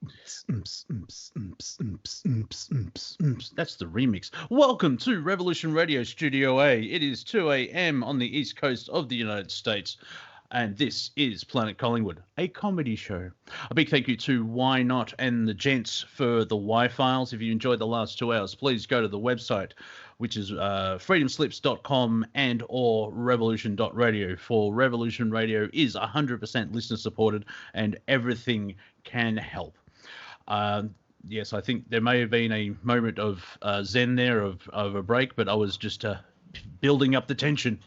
That's the remix. Welcome to Revolution Radio Studio A. It is 2 a.m. on the east coast of the United States. And this is Planet Collingwood, a comedy show. A big thank you to Why Not and the gents for the Y-Files. If you enjoyed the last 2 hours, please go to the website, which is freedomslips.com and or revolution.radio. For Revolution Radio is 100% listener supported and everything can help. Yes, I think there may have been a moment of zen there of a break, but I was just building up the tension.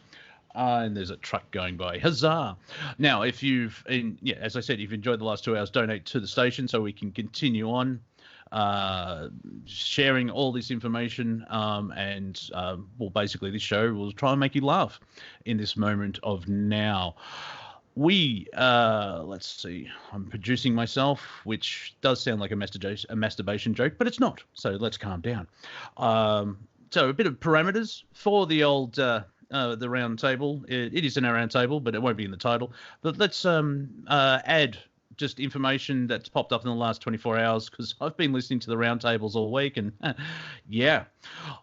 And there's a truck going by. Huzzah! Now, if as I said, if you've enjoyed the last 2 hours, donate to the station so we can continue on sharing all this information. Well, basically, this show will try and make you laugh in this moment of now. Let's see, I'm producing myself, which does sound like a masturbation joke, but it's not. So let's calm down. So a bit of parameters for the old... the round table. It is in our round table, but it won't be in the title. But let's add just information that's popped up in the last 24 hours because I've been listening to the round tables all week, and yeah.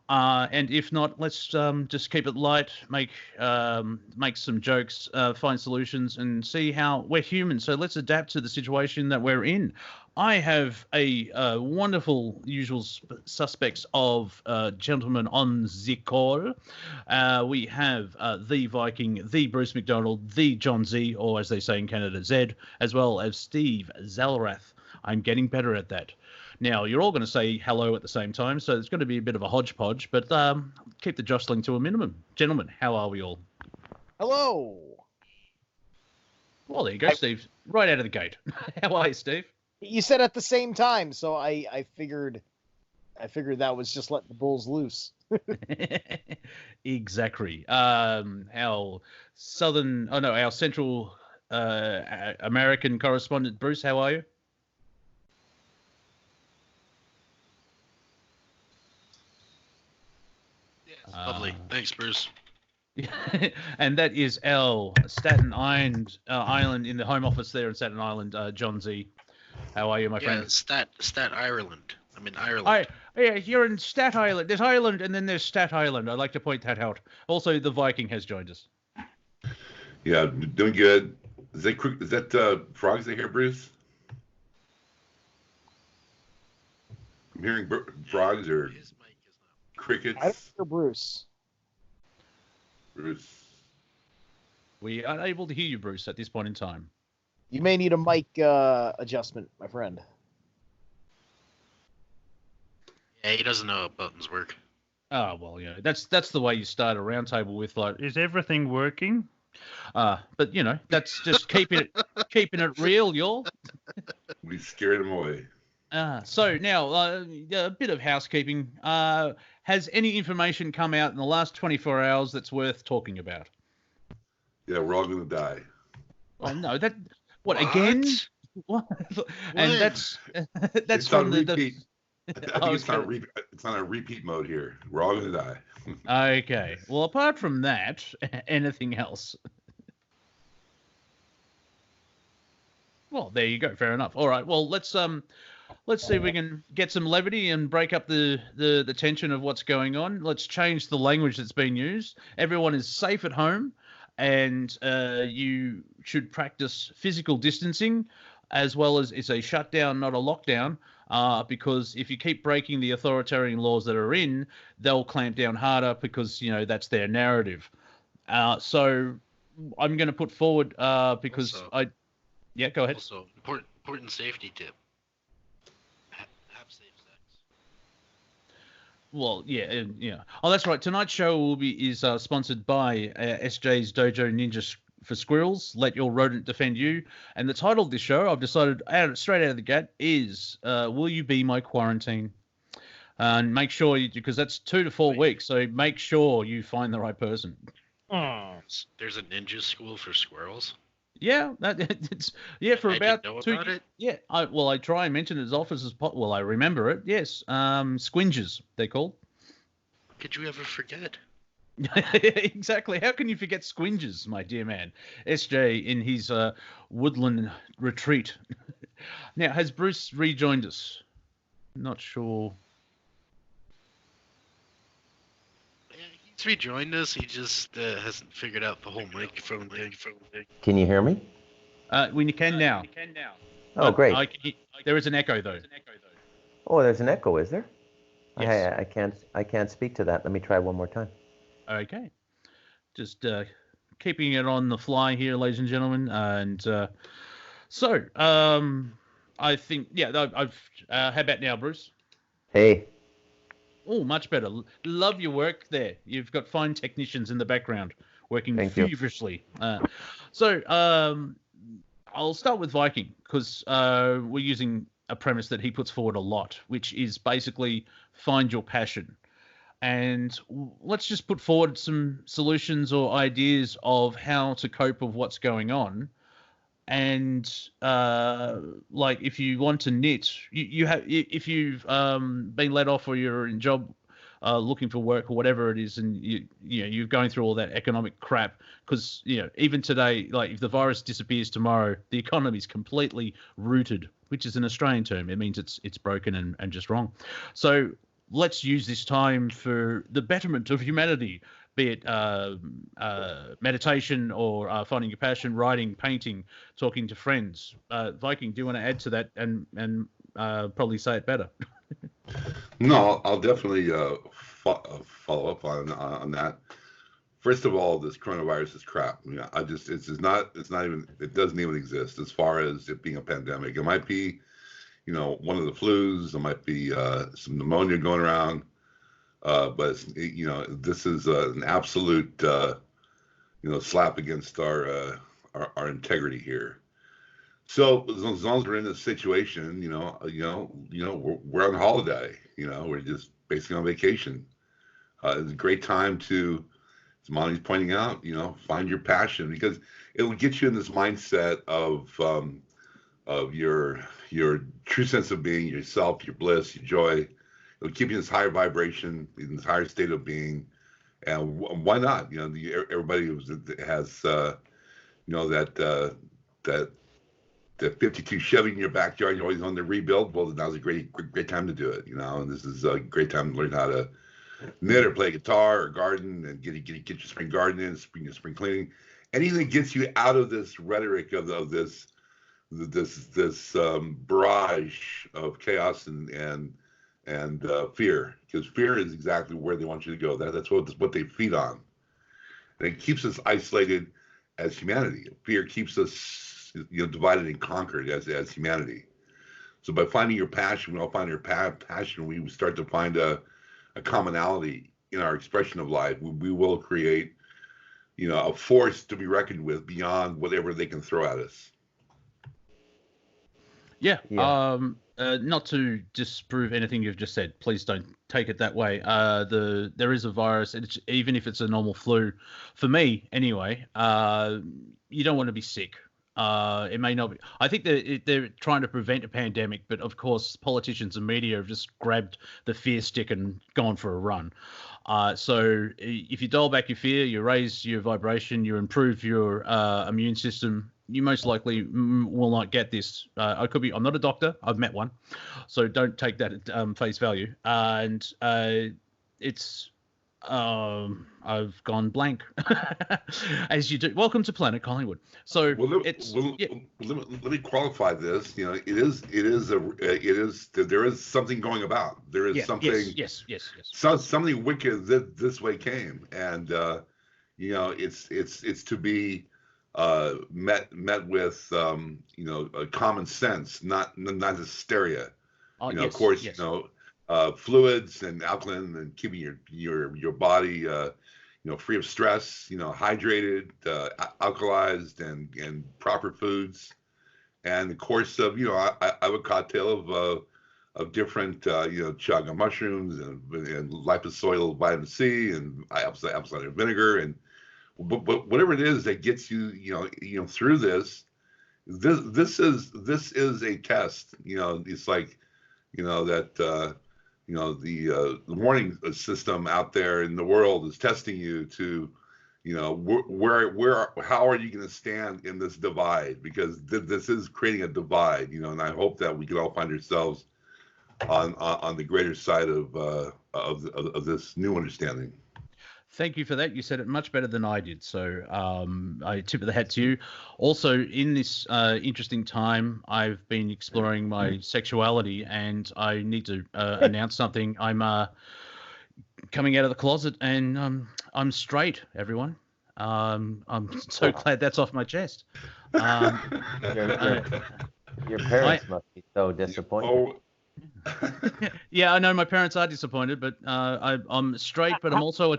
And if not, let's just keep it light, make some jokes, find solutions, and see how we're human. So let's adapt to the situation that we're in. I have a wonderful usual suspects of gentlemen on the call. We have the Viking, the Bruce Macdonald, the John Z, or as they say in Canada, Zed, as well as Steve Zerilath. I'm getting better at that. Now, you're all going to say hello at the same time, so it's going to be a bit of a hodgepodge, but keep the jostling to a minimum. Gentlemen, how are we all? Hello. Well, there you go, Steve. Right out of the gate. How are you, Steve? You said at the same time, so I figured that was just letting the bulls loose. Exactly. Our Central American correspondent, Bruce, how are you? Yeah, lovely. Thanks, Bruce. And that is our Staten Island in the home office there in Staten Island, John Z. How are you, my friend? Yeah, Stat Ireland. I'm in Ireland. Yeah, you're in Stat Island. There's Ireland, and then there's Stat Island. I'd like to point that out. Also, the Viking has joined us. Yeah, doing good. Is that frogs I hear, Bruce? I'm hearing frogs or His mic is not. crickets. I don't hear Bruce. Bruce. We are unable to hear you, Bruce, at this point in time. You may need a mic adjustment, my friend. Yeah, he doesn't know how buttons work. Oh, well, you know, that's the way you start a roundtable with, like, is everything working? But, you know, that's just keeping it real, y'all. We scared him away. So now, a bit of housekeeping. Has any information come out in the last 24 hours that's worth talking about? Yeah, we're all going to die. Oh, no, that... What, again? What? And that's It's from on repeat. I think Okay. it's on a repeat mode here. We're all going to die. Okay. Well, apart from that, anything else? Well, there you go. Fair enough. All right. Well, let's see if we can get some levity and break up the tension of what's going on. Let's change the language that's being used. Everyone is safe at home, and you should practice physical distancing, as well as it's a shutdown, not a lockdown. Because if you keep breaking the authoritarian laws that are in, they'll clamp down harder because, you know, that's their narrative. So I'm going to put forward because yeah, go ahead. Also, important safety tip. Have safe sex. Well, yeah. Oh, that's right. Tonight's show is sponsored by SJ's Dojo Ninja for Squirrels. Let your rodent defend you. And the title of this show, I've decided straight out of the gate, is Will You Be My Quarantine? And make sure because that's 2 to 4 weeks, so make sure you find the right person. There's a ninja school for squirrels. Yeah, it's for I about didn't know 2 about it. Yeah, I try and mention it as often as possible. Well, I remember it. Yes, squinges they're called. Could you ever forget? Exactly. How can you forget squinges, my dear man? SJ in his woodland retreat Now, has Bruce rejoined us? Not sure. Yeah, he's rejoined us. He just hasn't figured out the whole microphone thing. Can you hear me? We can now. Oh, great. There is an echo, though. Oh, there's an echo, is there? Yes. I can't speak to that. Let me try one more time. Okay. Just keeping it on the fly here, ladies and gentlemen. And so, I think, I've. How about now, Bruce? Hey. Oh, much better. Love your work there. You've got fine technicians in the background working feverishly. So, I'll start with Viking because we're using a premise that he puts forward a lot, which is basically find your passion. And let's just put forward some solutions or ideas of how to cope with what's going on. And like if you want to knit, you have if you've been let off or you're in job looking for work or whatever it is, and you're going through all that economic crap because even today, like if the virus disappears tomorrow, the economy's completely rooted, which is an Australian term. It means it's broken and just wrong. So let's use this time for the betterment of humanity, be it meditation or finding your passion, writing, painting, talking to friends. Viking, do you want to add to that and probably say it better? No, I'll definitely follow up on that. First of all, this coronavirus is crap. It doesn't even exist as far as it being a pandemic. It might be, one of the flus. There might be some pneumonia going around. But this is an absolute, slap against our integrity here. So as long as we're in this situation, we're on holiday. We're just basically on vacation. It's a great time to, as Monty's pointing out, find your passion because it will get you in this mindset of your true sense of being, yourself, your bliss, your joy. It'll keep you in this higher vibration, in this higher state of being, and why not? Everybody has that 52 Chevy in your backyard. You're always on the rebuild. Well, now's a great time to do it. And this is a great time to learn how to knit or play guitar or garden and get your spring garden in, your spring cleaning. Anything that gets you out of this rhetoric of this barrage of chaos and fear, because fear is exactly where they want you to go. That's what they feed on, and it keeps us isolated as humanity. Fear keeps us, divided and conquered as humanity. So by finding your passion, we all find our passion. We start to find a commonality in our expression of life. We will create, a force to be reckoned with beyond whatever they can throw at us. Yeah. Not to disprove anything you've just said, please don't take it that way. There is a virus, even if it's a normal flu. For me, anyway, you don't want to be sick. It may not be. I think they're trying to prevent a pandemic, but of course, politicians and media have just grabbed the fear stick and gone for a run. So if you dial back your fear, you raise your vibration, you improve your immune system, you most likely will not get this. I'm not a doctor. I've met one, so don't take that at face value. And I've gone blank, as you do. Welcome to Planet Collingwood. So let me qualify this. There is something going about. There is something. Yes. Something wicked this way came, and it's to be met with common sense, not hysteria. Of course, fluids and alkaline and keeping your body free of stress, hydrated, alkalized, and proper foods, and of course I have a cocktail of different chaga mushrooms and liposomal vitamin C and apple cider vinegar and but whatever it is that gets you through this is a test. It's like that the warning system out there in the world is testing you to You know, how are you going to stand in this divide? Because this is creating a divide, you know, and I hope that we can all find ourselves on the greater side of this new understanding. Thank you for that. You said it much better than I did. So I tip of the hat to you. Also, in this interesting time, I've been exploring my sexuality, and I need to announce something. I'm coming out of the closet, and I'm straight, everyone. I'm so glad that's off my chest. Your parents must be so disappointed. Yeah, I know my parents are disappointed, but I'm straight, but I'm also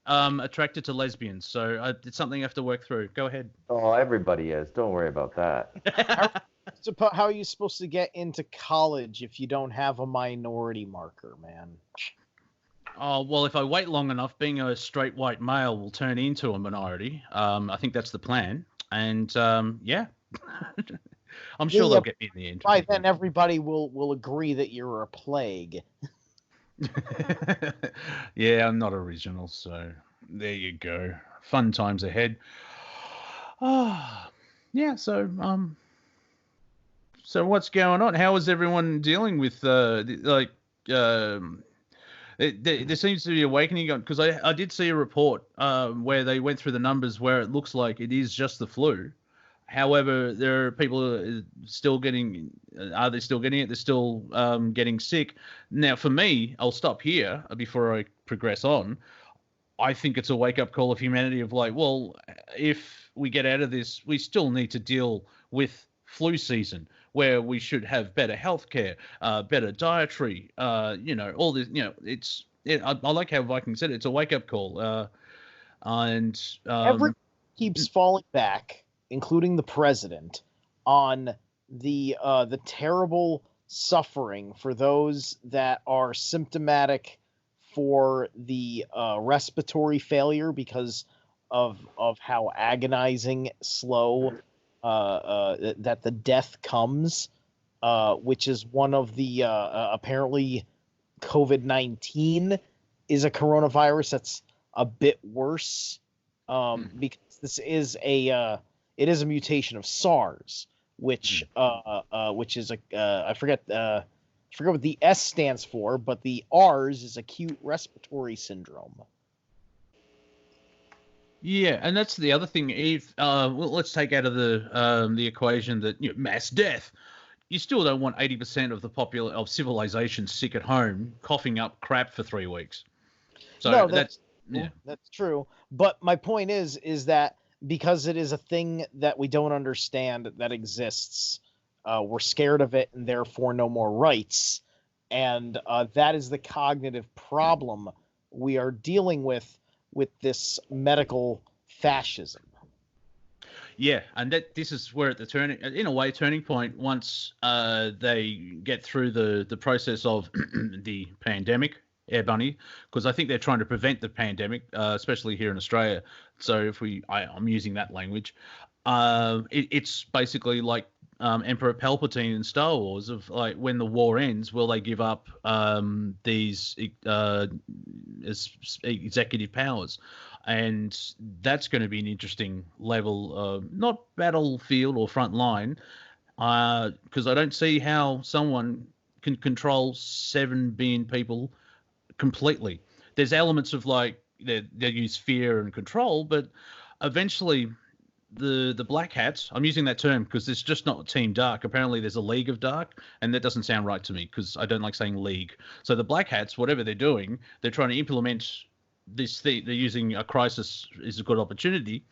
attracted to lesbians, so it's something I have to work through. Go ahead. Oh, everybody is. Don't worry about that. How are you supposed to get into college if you don't have a minority marker, man? Oh, well, if I wait long enough, being a straight white male will turn into a minority. I think that's the plan. And, yeah, I'm sure they'll get me in the end. By then, everybody will agree that you're a plague. Yeah, I'm not original, so there you go. Fun times ahead. Yeah, so what's going on? How is everyone dealing with, there seems to be awakening because I did see a report where they went through the numbers where it looks like it is just the flu. However, there are people who are still getting. Are they still getting it? They're still getting sick. Now, for me, I'll stop here before I progress on. I think it's a wake-up call of humanity of like, well, if we get out of this, we still need to deal with flu season, where we should have better healthcare, better dietary, all this, I like how Viking said it. It's a wake-up call. Everyone keeps falling back, including the president, on the terrible suffering for those that are symptomatic for the respiratory failure because of how agonizing, slow that the death comes, which is one of the apparently COVID-19 is a coronavirus that's a bit worse because this is a mutation of SARS, which is I forget what the S stands for, but the R's is acute respiratory syndrome. Yeah, and that's the other thing. If let's take out of the equation that mass death, you still don't want 80% of the civilization sick at home, coughing up crap for 3 weeks. So no, that's true. But my point is that because it is a thing that we don't understand that exists, we're scared of it, and therefore no more rights. And that is the cognitive problem we are dealing with this medical fascism. Yeah, and this is where at the turning point once they get through the process of the pandemic, Air Bunny, because I think they're trying to prevent the pandemic, especially here in Australia. So I'm using that language. It's basically like Emperor Palpatine in Star Wars of like when the war ends, will they give up these executive powers? And that's going to be an interesting level, not battlefield or front line, because I don't see how someone can control 7 billion people completely. There's elements of like they use fear and control, but eventually the Black Hats, I'm using that term because it's just not Team Dark. Apparently there's a League of Dark, and that doesn't sound right to me because I don't like saying League. So the Black Hats, whatever they're doing, they're trying to implement this thing. They're using a crisis is a good opportunity.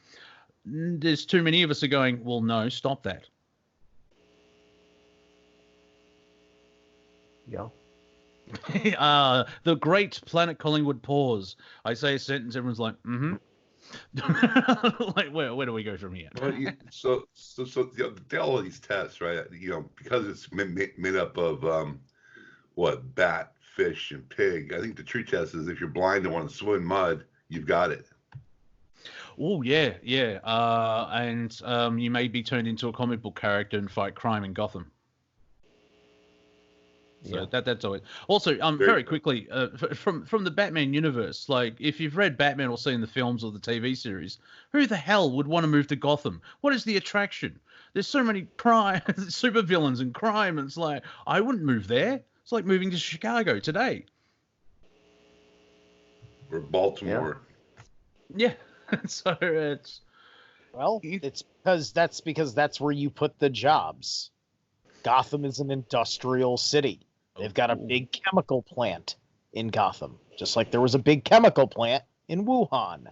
There's too many of us are going, well, no, stop that. Yeah. The great Planet Collingwood pause. I say a sentence, everyone's like, mm-hmm. Like, where do we go from here? Well, so all of these tests, right? Because it's made up of bat, fish, and pig. I think the true test is if you're blind and want to swim in mud, you've got it. Oh yeah. And you may be turned into a comic book character and fight crime in Gotham. So that's always. Also, very quickly, from the Batman universe, like if you've read Batman or seen the films or the TV series, who the hell would want to move to Gotham? What is the attraction? There's so many crime, supervillains and crime, and it's like I wouldn't move there. It's like moving to Chicago today. Or Baltimore. Yeah. So it's. Well, it's because that's where you put the jobs. Gotham is an industrial city. They've got a big chemical plant in Gotham, just like there was a big chemical plant in Wuhan.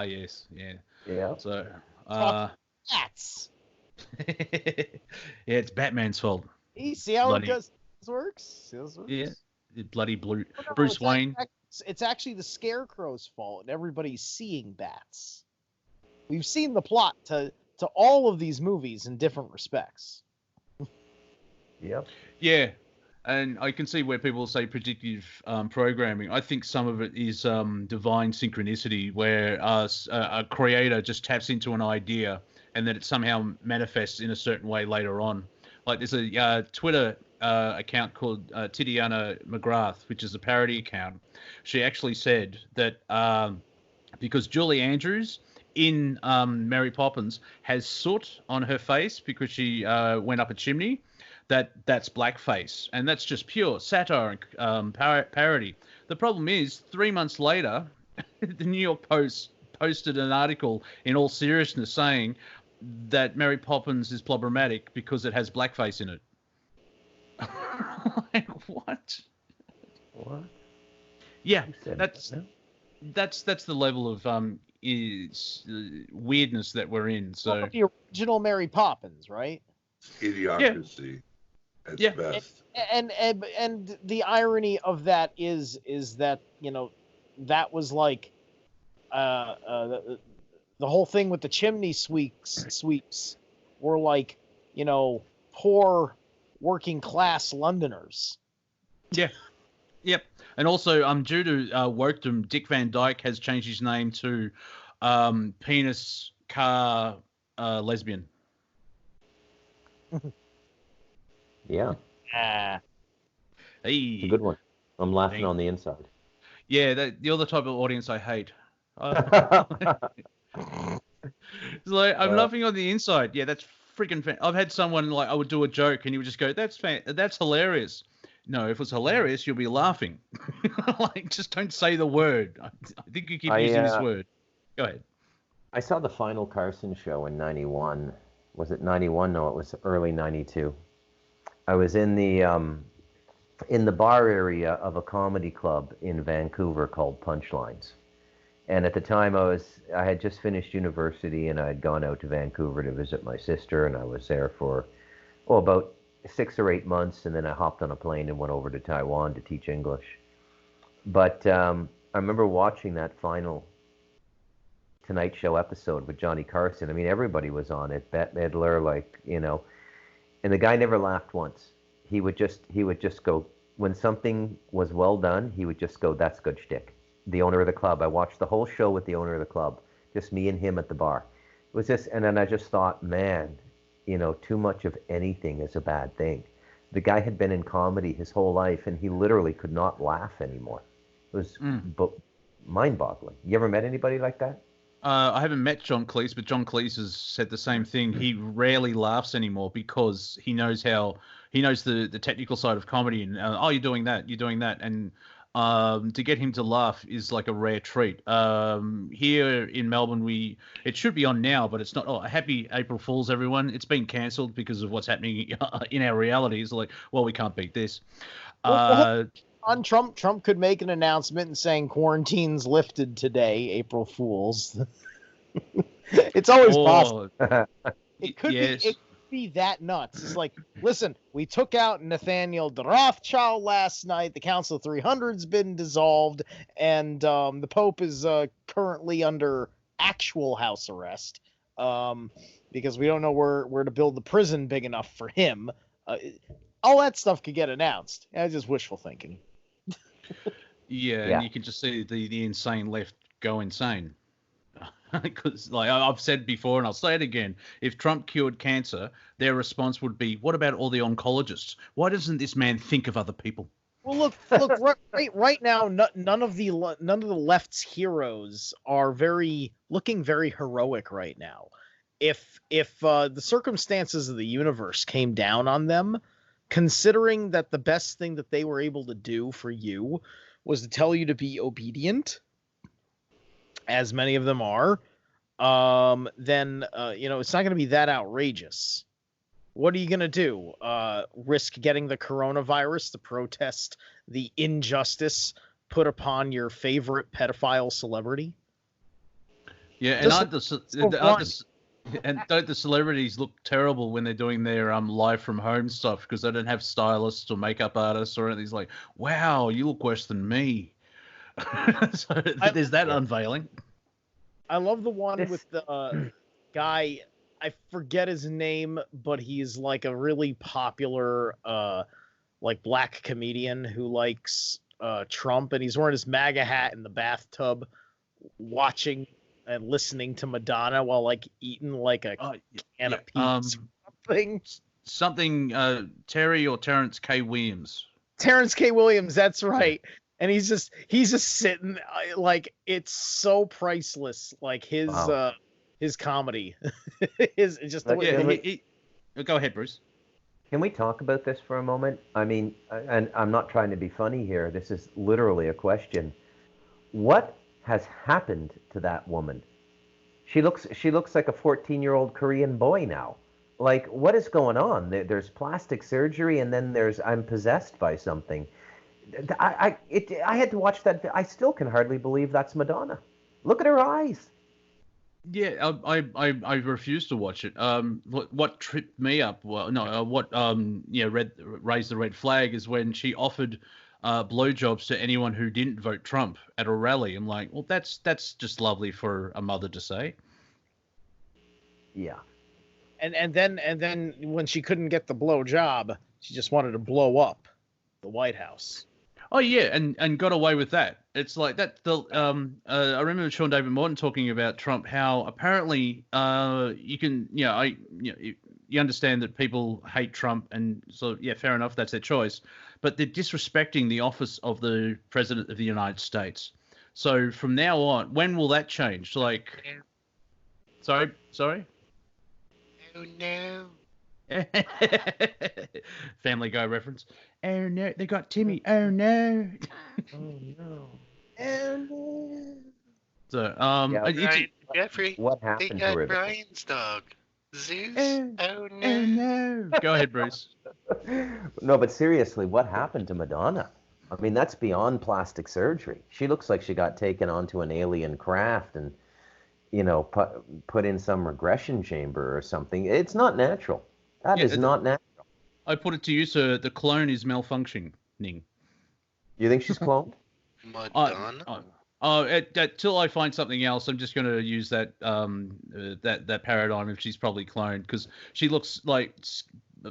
Yes, yeah. Yeah. So, Bats. yeah, it's Batman's fault. You see how Bloody- this works? Yeah, bloody Bruce Wayne. It's actually the Scarecrow's fault, and everybody's seeing bats. We've seen the plot to all of these movies in different respects. Yep. Yeah, and I can see where people say predictive programming. I think some of it is divine synchronicity, where a creator just taps into an idea and then it somehow manifests in a certain way later on. Like there's a Twitter account called Tidiana McGrath, which is a parody account. She actually said that because Julie Andrews in Mary Poppins has soot on her face because she went up a chimney, that's blackface, and that's just pure satire and parody. The problem is 3 months later the New York Post posted an article in all seriousness saying that Mary Poppins is problematic because it has blackface in it. Like, what? Yeah, that's the level of weirdness that we're in. So the original Mary Poppins, right? Idiocracy at best. And the irony of that is that, you know, that was like the whole thing with the chimney sweeps were like, you know, poor working class Londoners. Yeah. Yep. And also, due to wokedom, Dick Van Dyke has changed his name to Penis Car Lesbian. Yeah. Ah. Hey. It's a good one. I'm laughing on the inside. Yeah, you're the type of audience I hate. It's like, I'm laughing on the inside. Yeah, that's freaking I've had someone, like, I would do a joke and he would just go, that's hilarious. No, if it's hilarious, you'll be laughing. Like, just don't say the word. I think you keep using this word. Go ahead. I saw the final Carson show in 91. Was it 91? No, it was early 92. I was in the bar area of a comedy club in Vancouver called Punchlines. And at the time I had just finished university and I had gone out to Vancouver to visit my sister, and I was there for about 6 or 8 months, and then I hopped on a plane and went over to Taiwan to teach English. But I remember watching that final Tonight Show episode with Johnny Carson. I mean, everybody was on it. Bette Midler, like, you know, and the guy never laughed once. He would just go, when something was well done, he would just go, that's good shtick. The owner of the club. I watched the whole show with the owner of the club, just me and him at the bar. It was just, and then I just thought, man, you know, too much of anything is a bad thing. The guy had been in comedy his whole life, and he literally could not laugh anymore. It was mind-boggling. You ever met anybody like that? I haven't met John Cleese, but John Cleese has said the same thing. He rarely laughs anymore because he knows the technical side of comedy, and you're doing that, and to get him to laugh is like a rare treat. Here in Melbourne, it should be on now, but it's not. Oh, happy April Fools, everyone. It's been cancelled because of what's happening in our reality. It's like, well, we can't beat this. On Trump could make an announcement and saying quarantine's lifted today, April Fools. It's always possible. It could be that nuts. It's like, listen, we took out Nathaniel de Rothschild last night. The Council of 300's been dissolved, and the Pope is currently under actual house arrest because we don't know where to build the prison big enough for him. All that stuff could get announced. It's just wishful thinking. Yeah, and you can just see the insane left go insane. Because, like I've said before, and I'll say it again, if Trump cured cancer, their response would be, "What about all the oncologists? Why doesn't this man think of other people?" Well, look, right now, none of the left's heroes are looking very heroic right now. If the circumstances of the universe came down on them, considering that the best thing that they were able to do for you was to tell you to be obedient, as many of them are, then it's not going to be that outrageous. What are you going to do? Risk getting the coronavirus to protest the injustice put upon your favorite pedophile celebrity? Yeah, and don't the celebrities look terrible when they're doing their live from home stuff because they don't have stylists or makeup artists or anything? It's like, wow, you look worse than me. So there's that unveiling. I love the one with the guy. I forget his name, but he's like a really popular like black comedian who likes Trump, and he's wearing his MAGA hat in the bathtub watching and listening to Madonna while like eating like a can of peas or something Terry or Terrence K. Williams. Terrence K. Williams, that's right. And he's just sitting like, it's so priceless, like his comedy. Is just the way go ahead, Bruce. Can we talk about this for a moment? I mean, and I'm not trying to be funny here. This is literally a question. What has happened to that woman? She looks like a 14-year-old Korean boy now. Like, what is going on? There's plastic surgery, and then there's I'm possessed by something. I had to watch that. I still can hardly believe that's Madonna. Look at her eyes. Yeah, I refuse to watch it. What tripped me up? Well, no, raised the red flag is when she offered blowjobs to anyone who didn't vote Trump at a rally. I'm like, well, that's just lovely for a mother to say. Yeah. And then when she couldn't get the blow job, she just wanted to blow up the White House. Oh yeah, and got away with that. It's like that. I remember Sean David Morton talking about Trump, how apparently you can, you understand that people hate Trump, and so yeah, fair enough, that's their choice. But they're disrespecting the office of the President of the United States. So from now on, when will that change? Like, sorry. Oh no. Family Guy reference. Oh no, they got Timmy. Oh no. Oh no. Oh no. So Brian, Jeffrey, what they happened got to her? Brian's dog. Zeus. Oh no. Go ahead, Bruce. No, but seriously, what happened to Madonna? I mean, that's beyond plastic surgery. She looks like she got taken onto an alien craft and, put in some regression chamber or something. It's not natural. That is not natural. I put it to you, sir. The clone is malfunctioning. You think she's cloned? Madonna. Till I find something else, I'm just going to use that that paradigm if she's probably cloned, because she looks like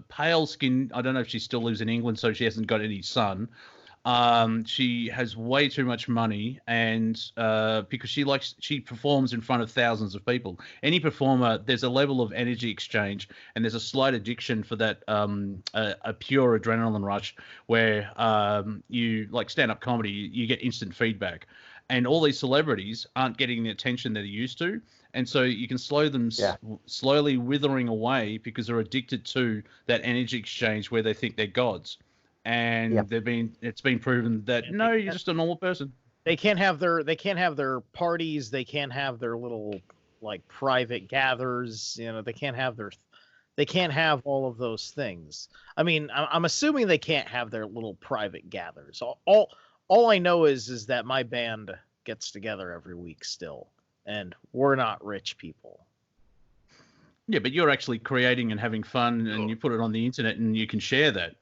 pale skin. I don't know if she still lives in England, so she hasn't got any sun. She has way too much money, and because she performs in front of thousands of people. Any performer, there's a level of energy exchange, and there's a slight addiction for that a pure adrenaline rush where you, like stand-up comedy, you get instant feedback, and all these celebrities aren't getting the attention that they used to, and so you can slow them slowly withering away because they're addicted to that energy exchange where they think they're gods. And it's been proven that no, you're just a normal person. They can't have their parties. They can't have their little like private gathers. They can't have all of those things. I mean, I'm assuming they can't have their little private gathers. All I know is that my band gets together every week still, and we're not rich people. Yeah, but you're actually creating and having fun, and you put it on the internet, and you can share that.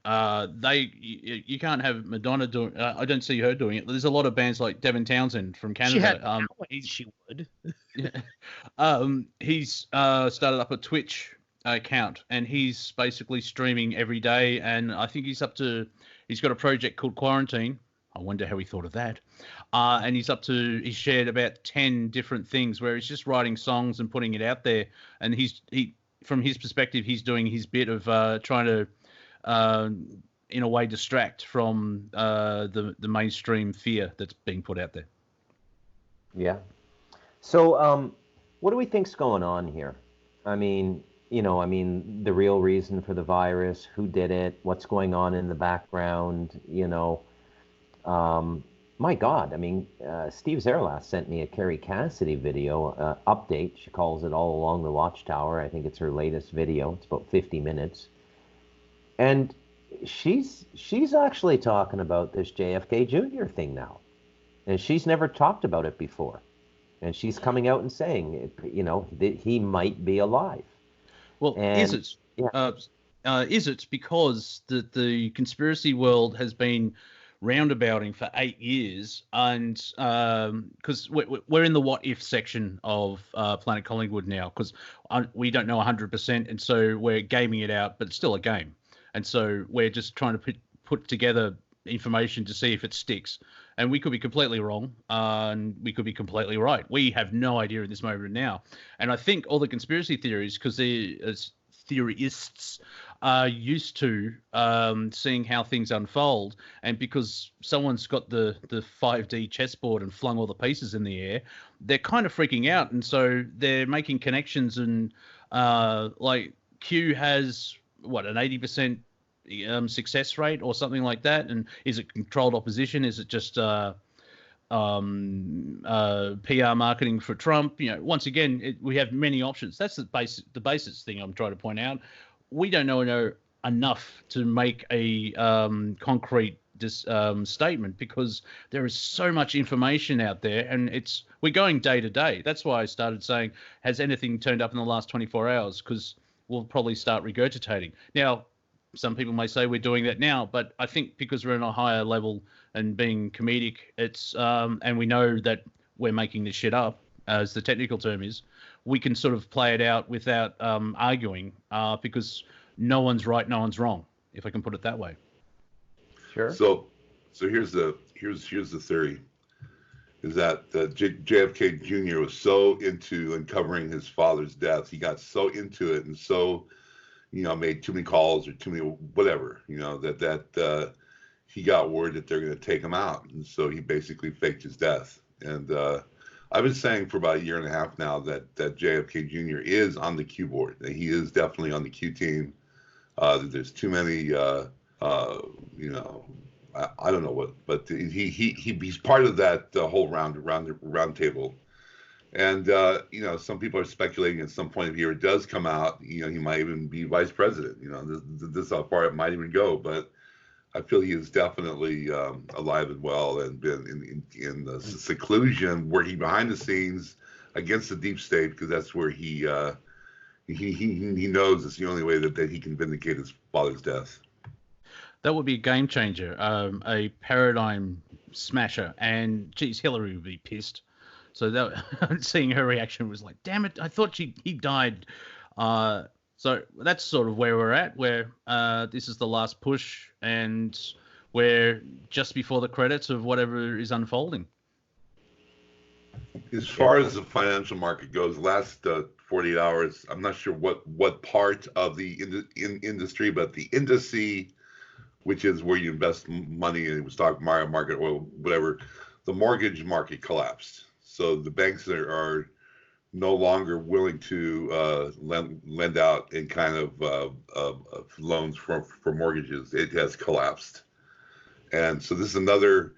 You can't have Madonna doing. I don't see her doing it. There's a lot of bands like Devin Townsend from Canada. She would. He's started up a Twitch account, and he's basically streaming every day. And I think he's got a project called Quarantine, I wonder how he thought of that. And he's shared about 10 different things where he's just writing songs and putting it out there. And from his perspective, he's doing his bit of trying to, in a way, distract from the mainstream fear that's being put out there. Yeah. So what do we think's going on here? I mean, the real reason for the virus, who did it, what's going on in the background, my God, I mean, Steve Zerilath sent me a Carrie Cassidy video update. She calls it All Along the Watchtower. I think it's her latest video. It's about 50 minutes. And she's actually talking about this JFK Jr. thing now. And she's never talked about it before. And she's coming out and saying, that he might be alive. Well, is it? Yeah. Is it because the conspiracy world has been roundabouting for 8 years, and because we're in the what if section of Planet Collingwood now, because we don't know 100%, and so we're gaming it out, but it's still a game, and so we're just trying to put together information to see if it sticks, and we could be completely wrong, and we could be completely right. We have no idea in this moment now, and I think all the conspiracy theories, because as theorists are used to seeing how things unfold, and because someone's got the 5D chessboard and flung all the pieces in the air, they're kind of freaking out, and so they're making connections, and like Q has an 80% success rate or something like that, and is it controlled opposition? Is it just PR marketing for Trump? Once again, we have many options. That's the basis thing I'm trying to point out. We don't know enough to make a concrete statement, because there is so much information out there, and we're going day to day. That's why I started saying, has anything turned up in the last 24 hours? Because we'll probably start regurgitating. Now, some people may say we're doing that now, but I think because we're on a higher level and being comedic, and we know that we're making this shit up, as the technical term is, we can sort of play it out without arguing, because no one's right, no one's wrong, if I can put it that way. Sure. So here's the theory, is that JFK Jr. was so into uncovering his father's death, he got so into it and so, made too many calls or too many whatever, that he got word that they're going to take him out, and so he basically faked his death. And I've been saying for about a year and a half now that JFK Jr. is on the Q board. That he is definitely on the Q team. There's too many, I don't know what, but he's part of that whole round table. And some people are speculating at some point, if he ever does come out, he might even be vice president. This is how far it might even go. But I feel he is definitely alive and well, and been in the seclusion, working behind the scenes against the deep state, because that's where he knows it's the only way that he can vindicate his father's death. That would be a game changer, a paradigm smasher, and geez, Hillary would be pissed. So seeing her reaction was like, damn it, I thought he died. So that's sort of where we're at, where this is the last push, and we're just before the credits of whatever is unfolding. As far as the financial market goes, last 48 hours, I'm not sure what part of the industry, but the indice, which is where you invest money in stock market, oil, whatever, the mortgage market collapsed. So the banks are no longer willing to lend out in kind of loans for mortgages. It has collapsed, and so this is another,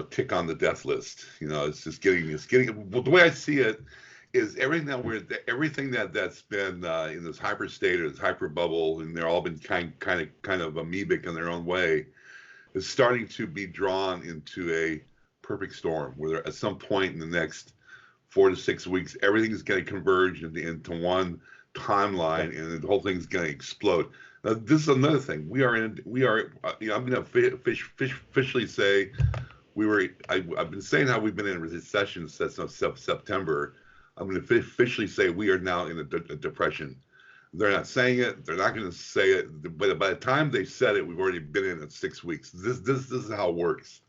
tick on the death list. It's getting. Well, the way I see it is everything that's been in this hyper state or this hyper bubble, and they're all been kind of amoebic in their own way, is starting to be drawn into a perfect storm, where at some point in the next 4 to 6 weeks, everything's going to converge into one timeline, and the whole thing's going to explode. Now, this is another thing. I'm going to officially say I've been saying how we've been in a recession since September. I'm going to officially say we are now in a depression. They're not saying it. They're not going to say it. But by the time they said it, we've already been in it 6 weeks. This is how it works.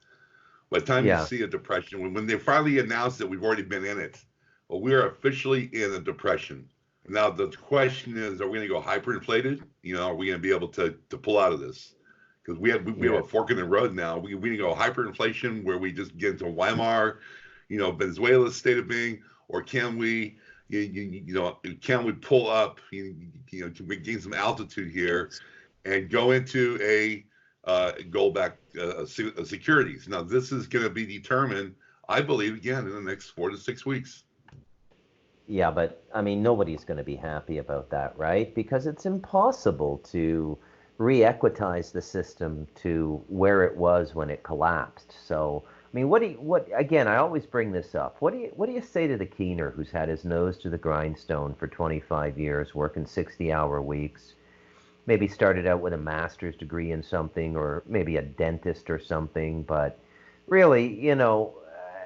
By the time you Yeah. see a depression, when they finally announce that we've already been in it, well, we are officially in a depression. Now the question is, are we going to go hyperinflated? Are we going to be able to pull out of this? Because we have a fork in the road now. We need to go hyperinflation where we just get into Weimar, Venezuela's state of being, or can we, can we pull up, can we gain some altitude here, and go into a gold-backed securities? Now this is going to be determined, I believe, again in the next 4 to 6 weeks. Yeah, but I mean, nobody's going to be happy about that, right? Because it's impossible to re-equitize the system to where it was when it collapsed. So, I mean, again, I always bring this up. What do you say to the keener who's had his nose to the grindstone for 25 years, working 60-hour weeks, maybe started out with a master's degree in something, or maybe a dentist or something, but really,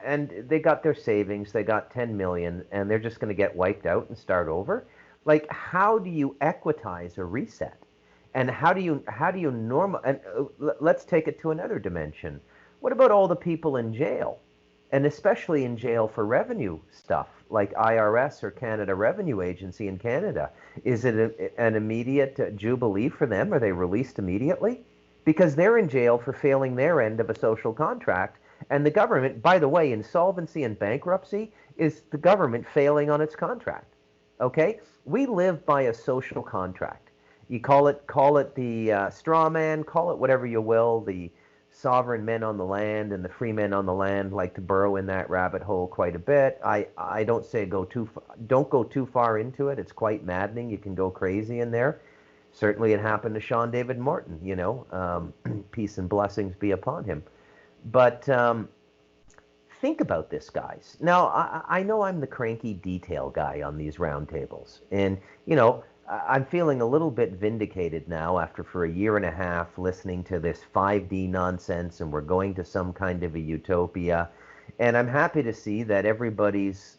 and they got their savings, they got 10 million, and they're just going to get wiped out and start over? Like, how do you equitize a reset? And how do you normal? And let's take it to another dimension. What about all the people in jail, and especially in jail for revenue stuff, like IRS or Canada Revenue Agency in Canada? Is it an immediate jubilee for them? Are they released immediately? Because they're in jail for failing their end of a social contract. And the government, by the way, insolvency and bankruptcy is the government failing on its contract. Okay? We live by a social contract. You call it the straw man, call it whatever you will. The sovereign men on the land and the free men on the land like to burrow in that rabbit hole quite a bit. I don't say don't go too far into it. It's quite maddening. You can go crazy in there. Certainly it happened to Sean David Morton, peace and blessings be upon him. But think about this, guys. Now, I know I'm the cranky detail guy on these roundtables. And, I'm feeling a little bit vindicated now after for a year and a half listening to this 5D nonsense, and we're going to some kind of a utopia. And I'm happy to see that everybody's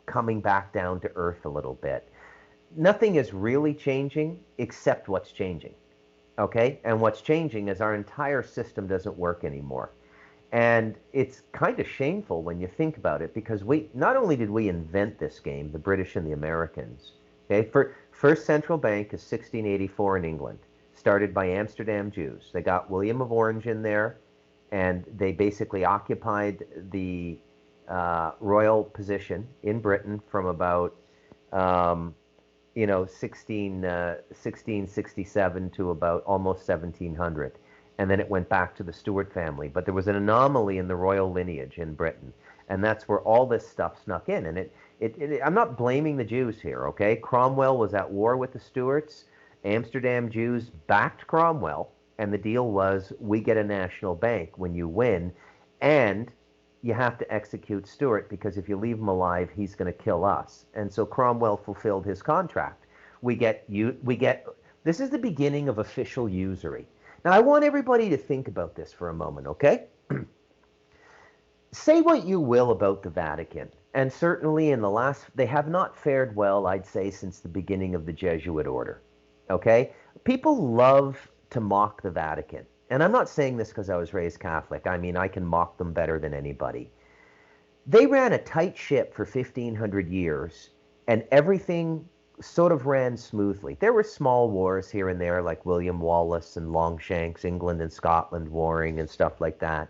coming back down to earth a little bit. Nothing is really changing except what's changing. Okay? And what's changing is our entire system doesn't work anymore. And it's kind of shameful when you think about it, because not only did we invent this game, the British and the Americans. Okay, first central bank is 1684 in England, started by Amsterdam Jews. They got William of Orange in there, and they basically occupied the royal position in Britain from about 1667 to about almost 1700. And then it went back to the Stuart family. But there was an anomaly in the royal lineage in Britain. And that's where all this stuff snuck in. And I'm not blaming the Jews here, okay? Cromwell was at war with the Stuarts. Amsterdam Jews backed Cromwell. And the deal was, we get a national bank when you win. And you have to execute Stuart, because if you leave him alive, he's going to kill us. And so Cromwell fulfilled his contract. This is the beginning of official usury. Now, I want everybody to think about this for a moment, okay? Say what you will about the Vatican, and certainly they have not fared well, I'd say, since the beginning of the Jesuit order, okay? People love to mock the Vatican, and I'm not saying this because I was raised Catholic. I mean, I can mock them better than anybody. They ran a tight ship for 1,500 years, and everything sort of ran smoothly. There were small wars here and there, like William Wallace and Longshanks, England and Scotland warring and stuff like that.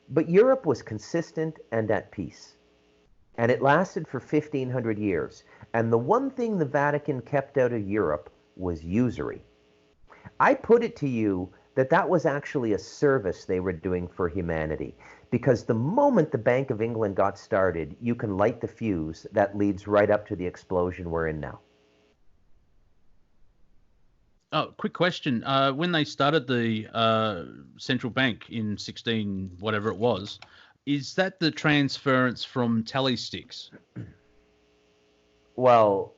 But Europe was consistent and at peace. And it lasted for 1,500 years. And the one thing the Vatican kept out of Europe was usury. I put it to you that was actually a service they were doing for humanity. Because the moment the Bank of England got started, you can light the fuse that leads right up to the explosion we're in now. Oh, quick question. When they started the central bank in 16, whatever it was, is that the transference from tally sticks? Well,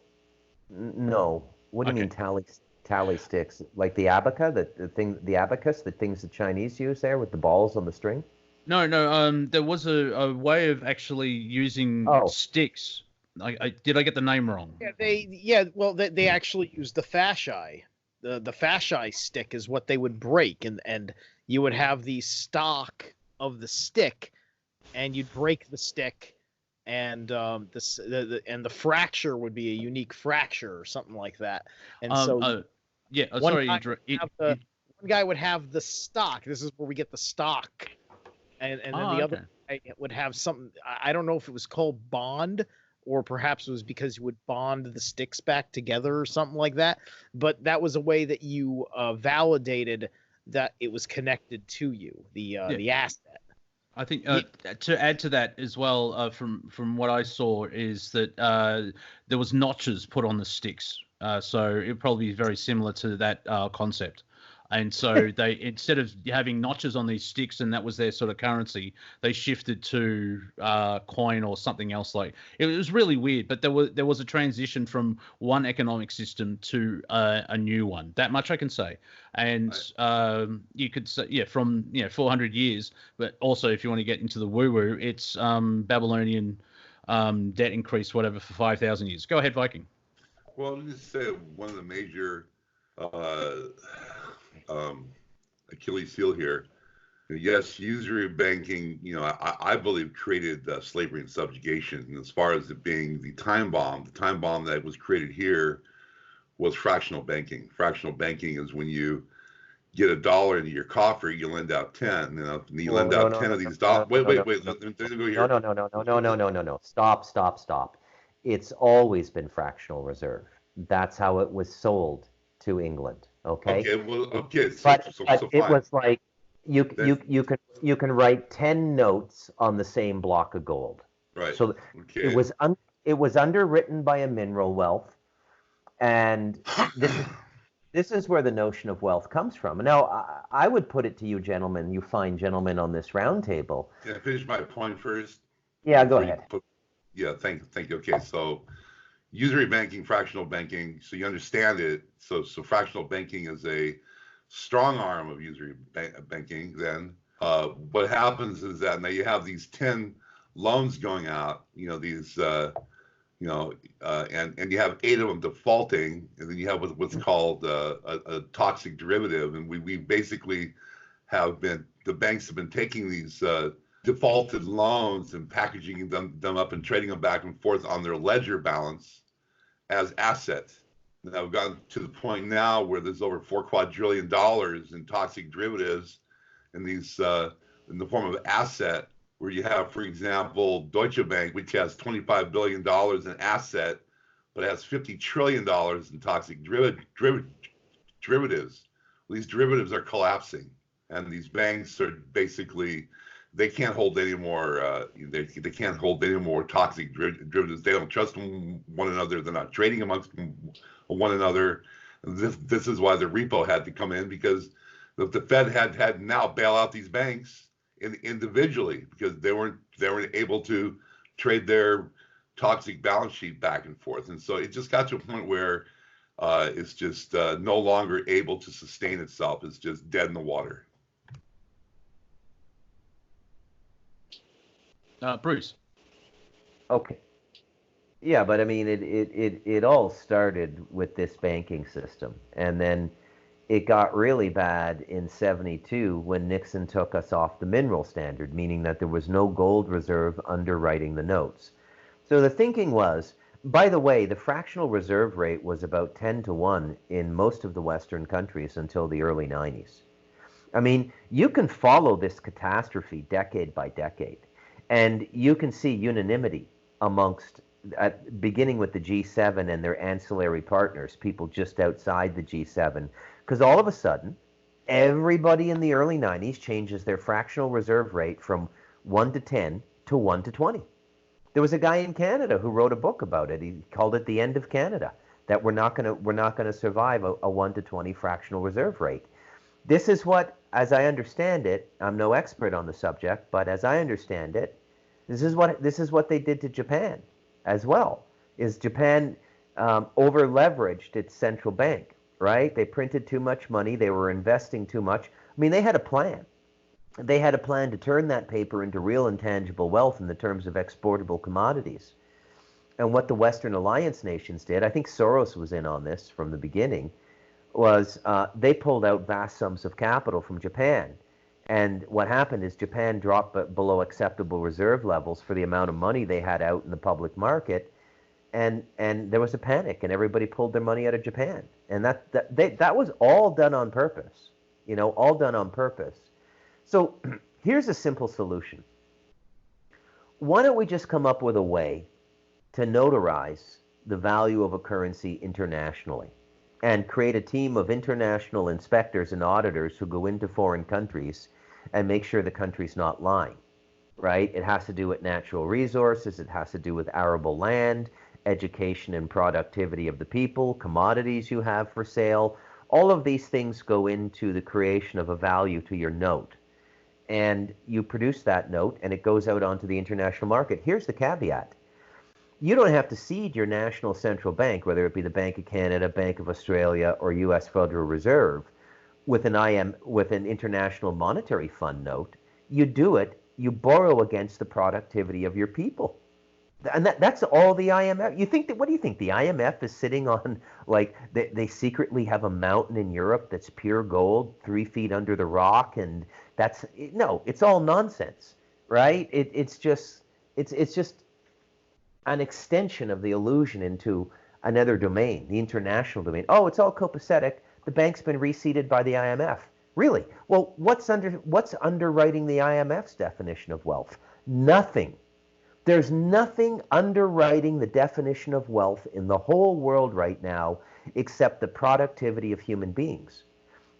no. What do you mean tally sticks? Like the abacus, the abacus, the things the Chinese use there with the balls on the string? No. There was a way of actually using sticks. Did I get the name wrong? Yeah, they actually used the fasci. The fasci stick is what they would break, and you would have the stock of the stick, and you'd break the stick, and the fracture would be a unique fracture or something like that. And so one guy would have the stock. This is where we get the stock, and then the other guy would have something. I don't know if it was called bond, or perhaps it was because you would bond the sticks back together or something like that. But that was a way that you validated that it was connected to you, the asset. I think to add to that as well, from what I saw, is that there was notches put on the sticks, so it'd probably be very similar to that concept. And so they, instead of having notches on these sticks, and that was their sort of currency, they shifted to coin or something else. Like, it was really weird, but there was a transition from one economic system to a new one. That much I can say. And you could say, from 400 years, but also if you want to get into the woo-woo, it's Babylonian debt increase, whatever, for 5,000 years. Go ahead, Viking. Well, let me just say one of the major Achilles heel here. Yes, usury banking, I believe created slavery and subjugation. And as far as it being the time bomb that was created here was fractional banking. Fractional banking is when you get $1 into your coffer, you lend out 10. And you lend out 10 of these dollars. Wait. Let me go here. No. Stop. It's always been fractional reserve. That's how it was sold to England. Okay. But it was like you can write 10 notes on the same block of gold. Right. So it was underwritten by a mineral wealth, and this is where the notion of wealth comes from. Now, I would put it to you, gentlemen, you fine gentlemen on this round table. Can I finish my point first? Yeah, go ahead. Thank you. Okay, so usury banking, fractional banking, so you understand it. So fractional banking is a strong arm of usury banking. Then what happens is that now you have these 10 loans going out, these, and you have 8 of them defaulting, and then you have what's called a toxic derivative. And we basically the banks have been taking these defaulted loans and packaging them up and trading them back and forth on their ledger balance as assets. Now we've gotten to the point now where there's over $4 quadrillion in toxic derivatives in these in the form of asset, where you have, for example, Deutsche Bank, which has $25 billion in asset, but has $50 trillion in toxic derivatives. Well, these derivatives are collapsing, and these banks are basically, they can't hold any more. They can't hold any more toxic derivatives. They don't trust one another. They're not trading amongst one another. This is why the repo had to come in, because the Fed had now bail out these banks individually, because they weren't able to trade their toxic balance sheet back and forth. And so it just got to a point where it's just no longer able to sustain itself. It's just dead in the water. Bruce. Okay. Yeah, but I mean, it all started with this banking system, and then it got really bad in '72 when Nixon took us off the mineral standard, meaning that there was no gold reserve underwriting the notes. So the thinking was, by the way, the fractional reserve rate was about 10-1 in most of the Western countries until the early 90s. I mean, you can follow this catastrophe decade by decade, and you can see unanimity amongst, beginning with the G7 and their ancillary partners, people just outside the G7, because all of a sudden, everybody in the early 90s changes their fractional reserve rate from 1 to 10 to 1 to 20. There was a guy in Canada who wrote a book about it. He called it The End of Canada, that we're not going to survive a 1 to 20 fractional reserve rate. This is what, as I understand it, I'm no expert on the subject, but as I understand it, this is what they did to Japan as well. Is Japan over leveraged its central bank, right? They printed too much money. They were investing too much. I mean, they had a plan. They had a plan to turn that paper into real and tangible wealth in the terms of exportable commodities. And what the Western Alliance nations did, I think Soros was in on this from the beginning, was they pulled out vast sums of capital from Japan. And what happened is Japan dropped below acceptable reserve levels for the amount of money they had out in the public market, and there was a panic, and everybody pulled their money out of Japan, and that was all done on purpose, all done on purpose. So here's a simple solution. Why don't we just come up with a way to notarize the value of a currency internationally and create a team of international inspectors and auditors who go into foreign countries and make sure the country's not lying, right? It has to do with natural resources. It has to do with arable land, education and productivity of the people, commodities you have for sale. All of these things go into the creation of a value to your note. And you produce that note, and it goes out onto the international market. Here's the caveat. You don't have to seed your national central bank, whether it be the Bank of Canada, Bank of Australia, or U.S. Federal Reserve, with an international monetary fund note. You do it, you borrow against the productivity of your people. And that's all the IMF. What do you think? The IMF is sitting on, like, they secretly have a mountain in Europe that's pure gold, 3 feet under the rock, and no, it's all nonsense, right? It's just an extension of the illusion into another domain, the international domain. Oh, it's all copacetic. The bank's been reseeded by the IMF. Really? Well, what's underwriting the IMF's definition of wealth? Nothing. There's nothing underwriting the definition of wealth in the whole world right now except the productivity of human beings.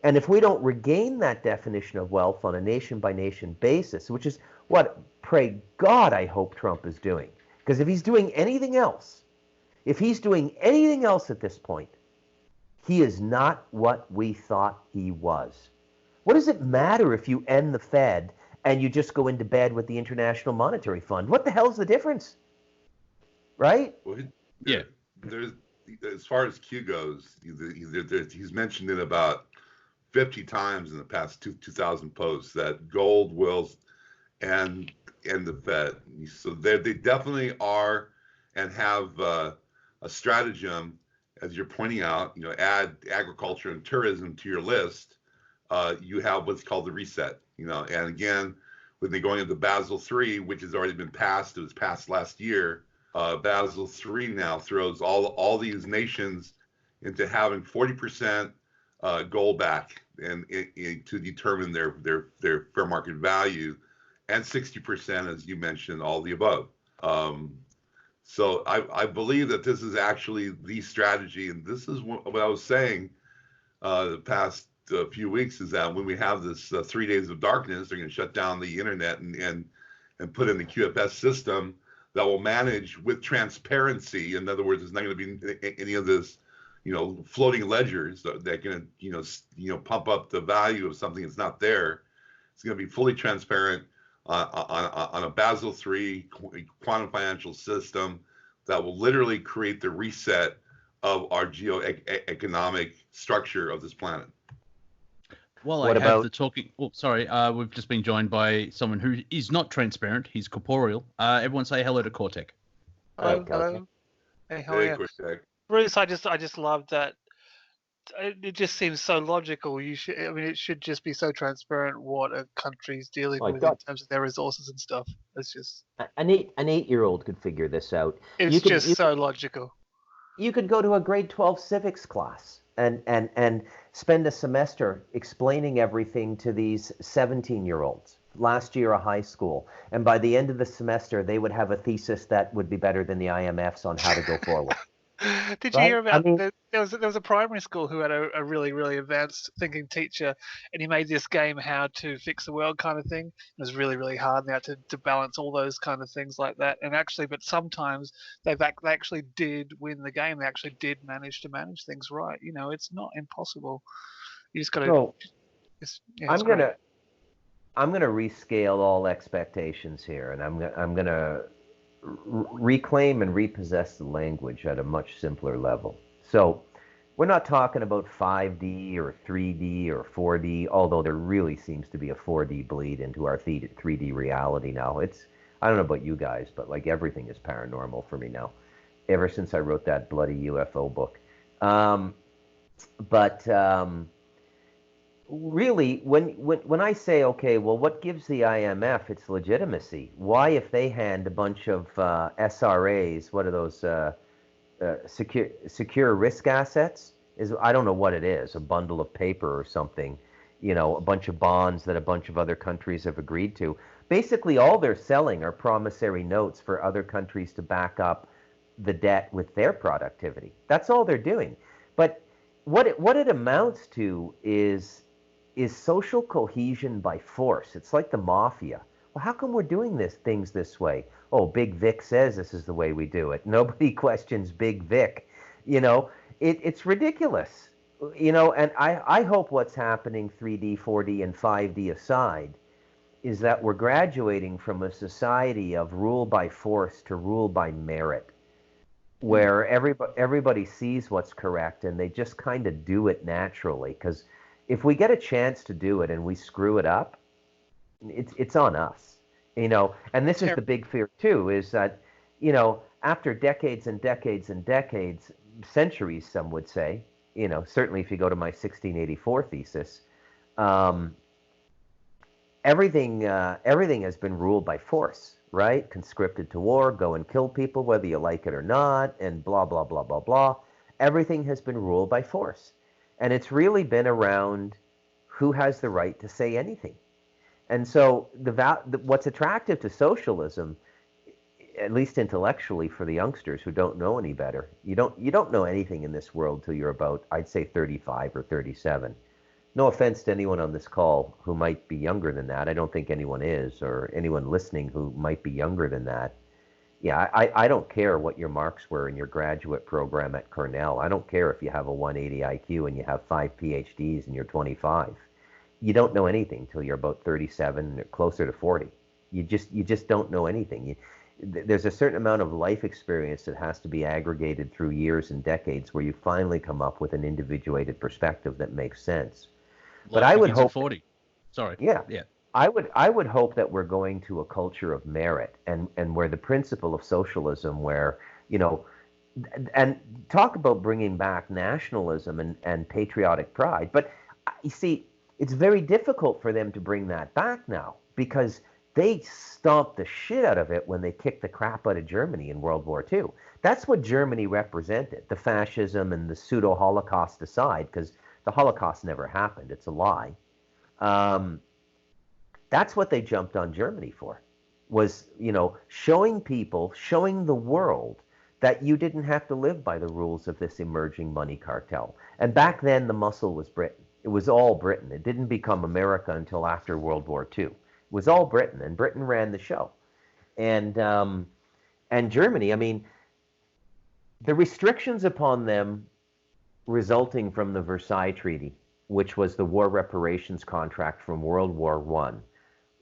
And if we don't regain that definition of wealth on a nation-by-nation basis, which is what, pray God, I hope Trump is doing. Because if he's doing anything else at this point, he is not what we thought he was. What does it matter if you end the Fed and you just go into bed with the International Monetary Fund? What the hell's the difference? Right? Well, Yeah. There's, as far as Q goes, he's mentioned it about 50 times in the past 2,000 posts that gold wills and the Fed. So they definitely are and have a stratagem, as you're pointing out. Add agriculture and tourism to your list. You have what's called the reset. And again, when they're going into Basel III, which has already been passed, it was passed last year. Basel III now throws all these nations into having 40% gold back and to determine their fair market value, and 60%, as you mentioned, all the above. So I believe that this is actually the strategy, and this is what I was saying the past few weeks, is that when we have this 3 days of darkness, they're going to shut down the internet and put in the QFS system that will manage with transparency. In other words, there's not going to be any of this, floating ledgers that are going to, pump up the value of something that's not there. It's going to be fully transparent on a Basel III quantum financial system that will literally create the reset of our geoeconomic structure of this planet. Well, I have the talking. Oh, sorry. We've just been joined by someone who is not transparent. He's corporeal. Everyone say hello to Cortek. Hello. Hey, how are you? Cortek. Bruce, I just love that. It just seems so logical. It should just be so transparent what a country's dealing with in terms of their resources and stuff. It's just an 8-year-old could figure this out. It's so logical. You could go to a grade 12 civics class and spend a semester explaining everything to these 17-year-olds, last year of high school. And by the end of the semester, they would have a thesis that would be better than the IMF's on how to go forward. Did you hear about there was a primary school who had a really, really advanced thinking teacher, and he made this game How to Fix the World kind of thing. It was really, really hard now to balance all those kind of things like that. And actually, but sometimes they actually did win the game. They actually did manage to manage things right. It's not impossible. You just got to. I'm gonna rescale all expectations here, and I'm gonna reclaim and repossess the language at a much simpler level. So we're not talking about 5D or 3D or 4D, although there really seems to be a 4D bleed into our 3D reality now. I don't know about you guys, but like everything is paranormal for me now, ever since I wrote that bloody UFO book. But really, when I say, okay, well, what gives the IMF its legitimacy? Why, if they hand a bunch of SRAs, what are those secure risk assets? Is I don't know what it is, a bundle of paper or something, a bunch of bonds that a bunch of other countries have agreed to. Basically, all they're selling are promissory notes for other countries to back up the debt with their productivity. That's all they're doing. But what it amounts to is social cohesion by force. It's like the mafia. Well, how come we're doing things this way? Oh, Big Vic says this is the way we do it. Nobody questions Big Vic. It's ridiculous. And I hope what's happening 3D, 4D, and 5D aside is that we're graduating from a society of rule by force to rule by merit, where everybody sees what's correct and they just kind of do it naturally. Because if we get a chance to do it and we screw it up, it's on us. And this is the big fear too, is that, after decades and decades and decades, centuries, some would say, certainly if you go to my 1684 thesis, everything has been ruled by force, right? Conscripted to war, go and kill people whether you like it or not, and blah, blah, blah, blah, blah. Everything has been ruled by force. And it's really been around who has the right to say anything. And so what's attractive to socialism, at least intellectually for the youngsters who don't know any better, you don't know anything in this world till you're about, I'd say, 35 or 37. No offense to anyone on this call who might be younger than that. I don't think anyone is, or anyone listening who might be younger than that. Yeah, I don't care what your marks were in your graduate program at Cornell. I don't care if you have a 180 IQ and you have 5 PhDs and you're 25. You don't know anything till you're about 37 or closer to 40. You just don't know anything. There's a certain amount of life experience that has to be aggregated through years and decades where you finally come up with an individuated perspective that makes sense. But I would hope 40. Sorry. Yeah. I would hope that we're going to a culture of merit and where the principle of socialism, where, and talk about bringing back nationalism and patriotic pride. But you see, it's very difficult for them to bring that back now because they stomped the shit out of it when they kicked the crap out of Germany in World War II. That's what Germany represented, the fascism and the pseudo-Holocaust aside, because the Holocaust never happened. It's a lie. That's what they jumped on Germany for, was, showing the world that you didn't have to live by the rules of this emerging money cartel. And back then, the muscle was Britain. It was all Britain. It didn't become America until after World War II. It was all Britain, and Britain ran the show. And Germany, I mean, the restrictions upon them resulting from the Versailles Treaty, which was the war reparations contract from World War I,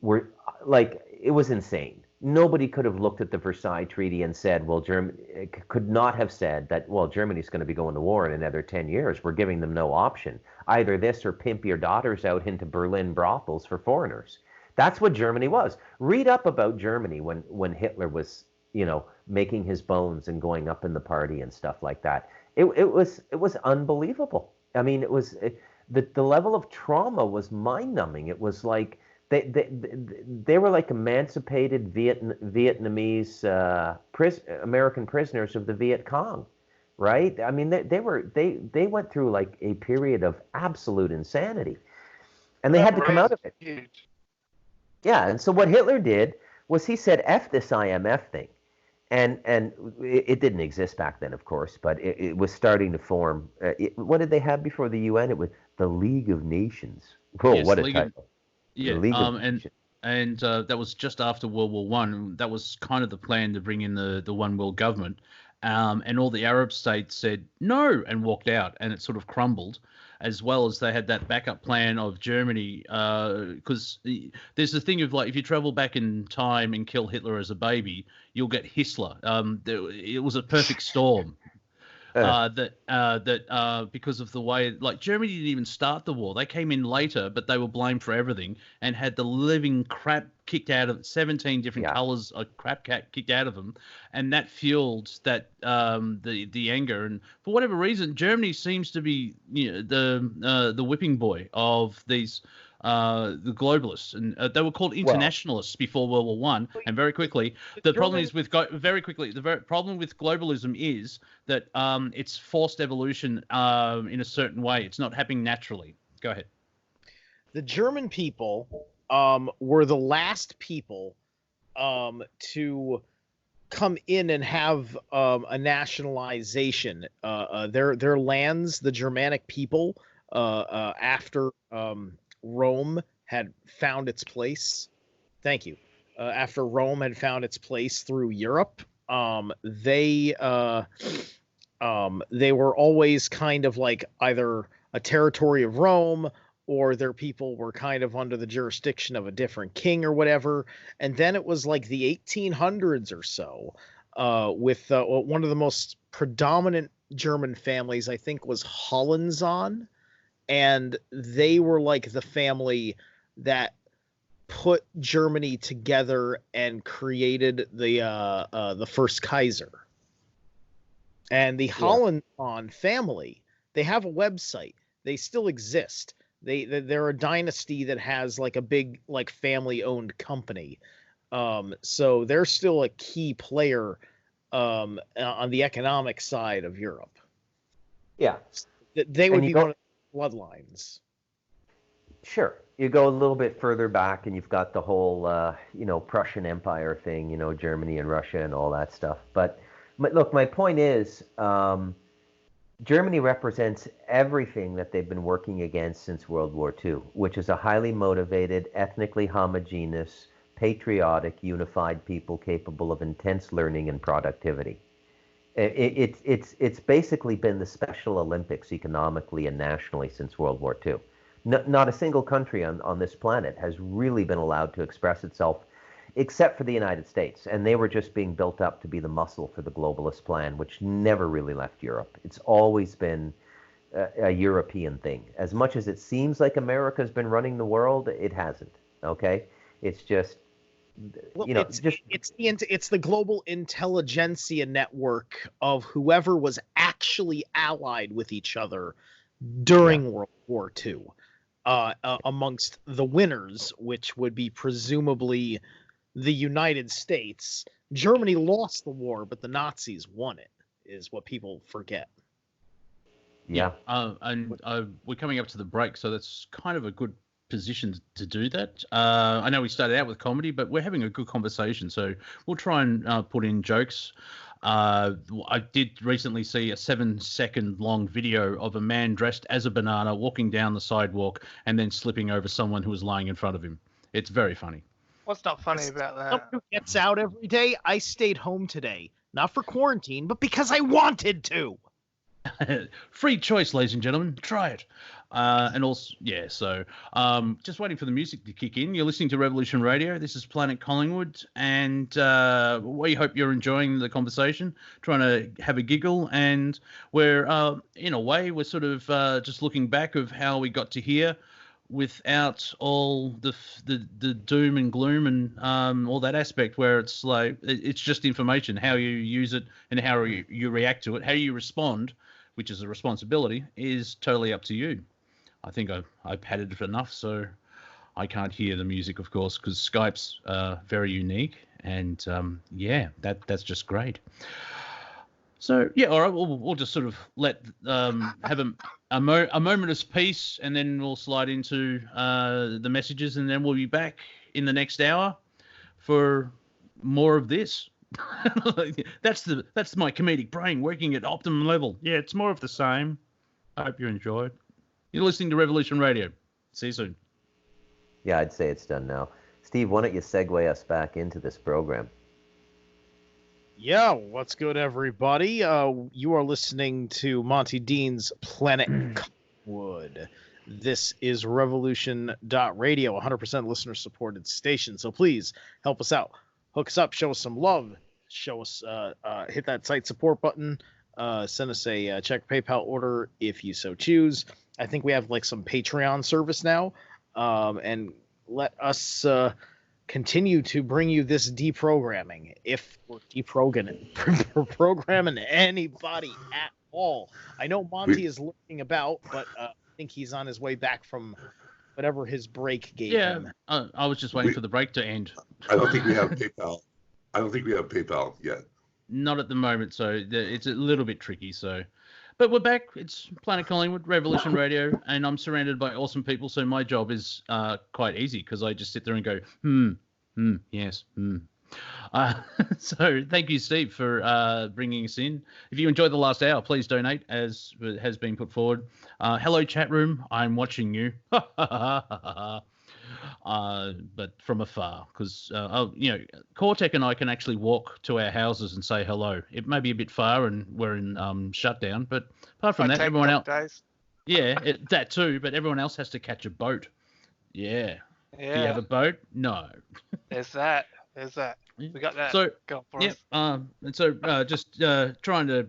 were like, it was insane. Nobody could have looked at the Versailles Treaty and said, well, Germany could not have said that, well, Germany's going to be going to war in another 10 years. We're giving them no option. Either this or pimp your daughters out into Berlin brothels for foreigners. That's what Germany was. Read up about Germany when Hitler was, making his bones and going up in the party and stuff like that. It was unbelievable. I mean, the level of trauma was mind-numbing. It was like they were like emancipated Vietnamese American prisoners of the Viet Cong, right? I mean, they went through like a period of absolute insanity, and they had to come out of it. Huge. Yeah, and so what Hitler did was he said, "F this IMF thing." And it didn't exist back then, of course, but it was starting to form. What did they have before the UN? It was the League of Nations. Whoa, yes, what a title! And that was just after World War One. That was kind of the plan to bring in the one world government. And all the Arab states said no and walked out, and it sort of crumbled. As well as they had that backup plan of Germany, because there's the thing of like, if you travel back in time and kill Hitler as a baby, you'll get Hissler. It was a perfect storm. because of the way, like, Germany didn't even start the war. They came in later, but they were blamed for everything and had the living crap kicked out of 17 different colors of crap kicked out of them, and that fueled that the anger. And for whatever reason, Germany seems to be the whipping boy of these. The globalists, and they were called internationalists before World War One. And very quickly, the problem with globalism is that it's forced evolution in a certain way. It's not happening naturally. Go ahead. The German people were the last people to come in and have a nationalization. Their lands, the Germanic people, after Rome had found its place. Thank you. After Rome had found its place through Europe, they were always kind of like either a territory of Rome, or their people were kind of under the jurisdiction of a different king or whatever. And then it was like the 1800s or so, with one of the most predominant German families, I think, was Hohenzollern. And they were like the family that put Germany together and created the first Kaiser. And the Hohenzollern family, they have a website. They still exist. They're a dynasty that has like a big like family-owned company. So they're still a key player on the economic side of Europe. Yeah. They would be one of bloodlines. Sure. You go a little bit further back and you've got the whole, Prussian Empire thing, Germany and Russia and all that stuff. But look, my point is, Germany represents everything that they've been working against since World War II, which is a highly motivated, ethnically homogeneous, patriotic, unified people capable of intense learning and productivity. It's basically been the Special Olympics economically and nationally since World War II. Not a single country on this planet has really been allowed to express itself, except for the United States. And they were just being built up to be the muscle for the globalist plan, which never really left Europe. It's always been a European thing. As much as it seems like America's been running the world, it hasn't. Okay? It's just... it's the global intelligentsia network of whoever was actually allied with each other during World War II, amongst the winners, which would be presumably the United States. Germany lost the war, but the Nazis won it, is what people forget. Yeah. And we're coming up to the break, so that's kind of a good position to do that. I know we started out with comedy, but we're having a good conversation, so we'll try and put in jokes. I did recently see a 7-second long video of a man dressed as a banana walking down the sidewalk and then slipping over someone who was lying in front of him. It's very funny. What's not funny about that? Someone who gets out every day. I stayed home today, not for quarantine, but because I wanted to. Free choice, ladies and gentlemen. Try it. And also, so just waiting for the music to kick in. You're listening to Revolution Radio. This is Planet Collingwood, and we hope you're enjoying the conversation, trying to have a giggle. And we're, in a way, we're sort of just looking back of how we got to here without all the doom and gloom and all that aspect, where it's like it's just information. How you use it and how you react to it, how you respond, which is a responsibility, is totally up to you. I think I've had it enough, so I can't hear the music, of course, because Skype's very unique, and that's just great. So all right, we'll just sort of let have a moment of peace, and then we'll slide into the messages, and then we'll be back in the next hour for more of this. That's my comedic brain working at optimum level. Yeah, it's more of the same. I hope you enjoyed. You're listening to Revolution Radio. See you soon. Yeah, I'd say it's done now. Steve, why don't you segue us back into this program? Yeah, what's good, everybody? You are listening to Monty Dean's Planet Collingwood. This is Revolution.radio, 100% listener-supported station. So please help us out. Hook us up. Show us some love. Show us, hit that site support button. send us a check PayPal order if you so choose. I think we have like some Patreon service now, and let us continue to bring you this deprogramming. If we're programming anybody at all. I know Monty is looking about, but I think he's on his way back from whatever his break gave him. I was just waiting for the break to end. I don't think we have PayPal. I don't think we have PayPal yet. Not at the moment, so it's a little bit tricky. So, but we're back. It's Planet Collingwood, Revolution Radio, and I'm surrounded by awesome people. So my job is quite easy because I just sit there and go, yes. So thank you, Steve, for bringing us in. If you enjoyed the last hour, please donate, as has been put forward. Hello, chat room. I'm watching you. But from afar, because Cortek and I can actually walk to our houses and say hello. It may be a bit far, and we're in shutdown, but apart from that, everyone else, that too. But everyone else has to catch a boat. Yeah. Do you have a boat? No. There's that. We got that. So, go for us. And so just trying to,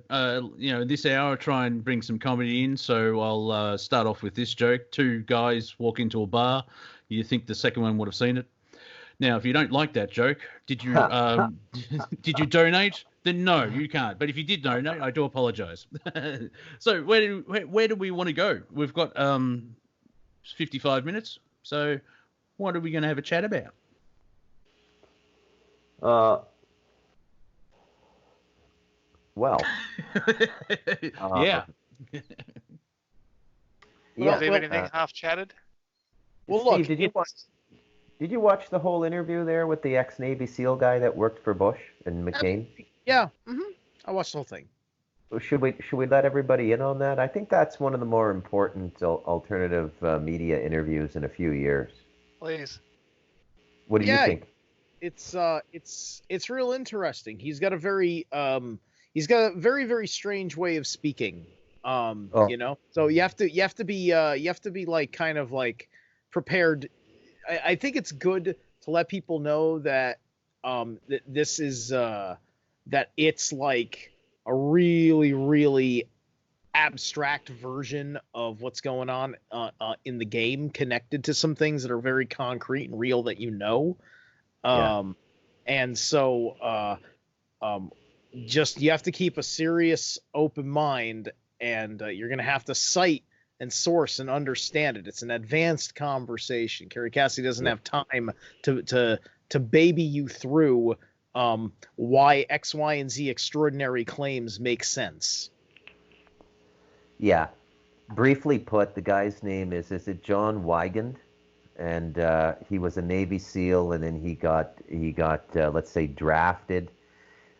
this hour, try and bring some comedy in. So I'll start off with this joke. Two guys walk into a bar. You think the second one would have seen it. Now, if you don't like that joke, did you did you donate? Then no, you can't. But if you did donate, I do apologize. So where do we want to go? We've got 55 minutes. So what are we going to have a chat about? Well, yeah. Leave anything half chatted? Well, Steve, look, did you watch the whole interview there with the ex-Navy SEAL guy that worked for Bush and McCain? Yeah, I watched the whole thing. Should we let everybody in on that? I think that's one of the more important alternative media interviews in a few years. Please. What do you think? It's real interesting. He's got a very very strange way of speaking. So you have to be like kind of like prepared. I think it's good to let people know that this is that it's like a really, really abstract version of what's going on in the game, connected to some things that are very concrete and real that you know. And so just you have to keep a serious open mind, and you're going to have to cite and source and understand it. It's an advanced conversation. Kerry Cassidy doesn't have time to baby you through why X, Y, and Z extraordinary claims make sense. Yeah. Briefly put, the guy's name is it John Wigand? And he was a Navy SEAL, and then he got let's say drafted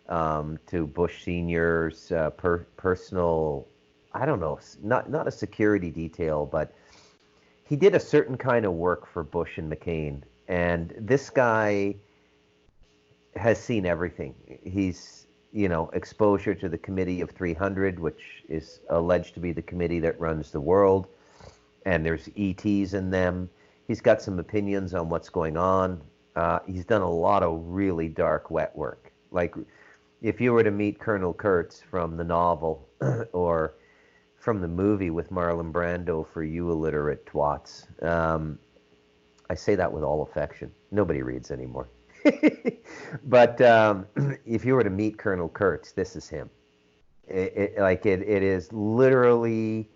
to Bush Senior's personal, I don't know, not a security detail, but he did a certain kind of work for Bush and McCain. And this guy has seen everything. He's, exposure to the Committee of 300, which is alleged to be the committee that runs the world. And there's ETs in them. He's got some opinions on what's going on. He's done a lot of really dark, wet work. Like, if you were to meet Colonel Kurtz from the novel or from the movie with Marlon Brando, for you illiterate twats, I say that with all affection. Nobody reads anymore. But if you were to meet Colonel Kurtz, this is him. It is literally,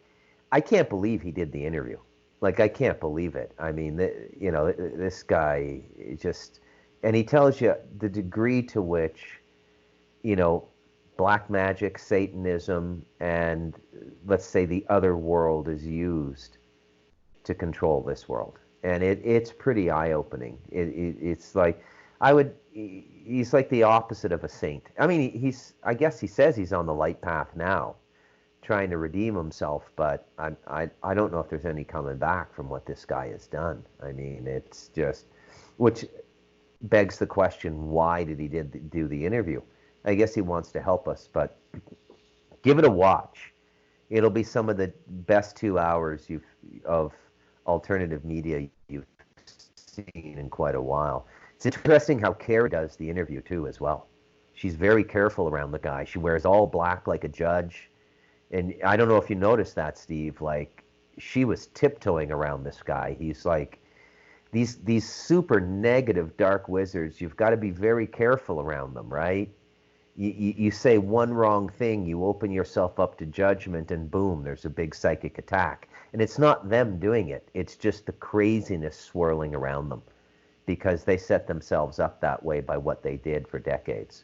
I can't believe he did the interview. Like, I can't believe it. I mean, this guy just, and he tells you the degree to which, black magic, Satanism, and let's say the other world is used to control this world. And it's pretty eye-opening. It's like, he's like the opposite of a saint. I mean, I guess he says he's on the light path now, trying to redeem himself, but I don't know if there's any coming back from what this guy has done. I mean, it's just, which begs the question, why did he do the interview? I guess he wants to help us, but give it a watch. It'll be some of the best 2 hours of alternative media you've seen in quite a while. It's interesting how Kerry does the interview too, as well. She's very careful around the guy. She wears all black like a judge. And I don't know if you noticed that, Steve. Like, she was tiptoeing around this guy. He's like, these super negative dark wizards, you've got to be very careful around them, right? You say one wrong thing, you open yourself up to judgment, and boom, there's a big psychic attack. And it's not them doing it. It's just the craziness swirling around them because they set themselves up that way by what they did for decades.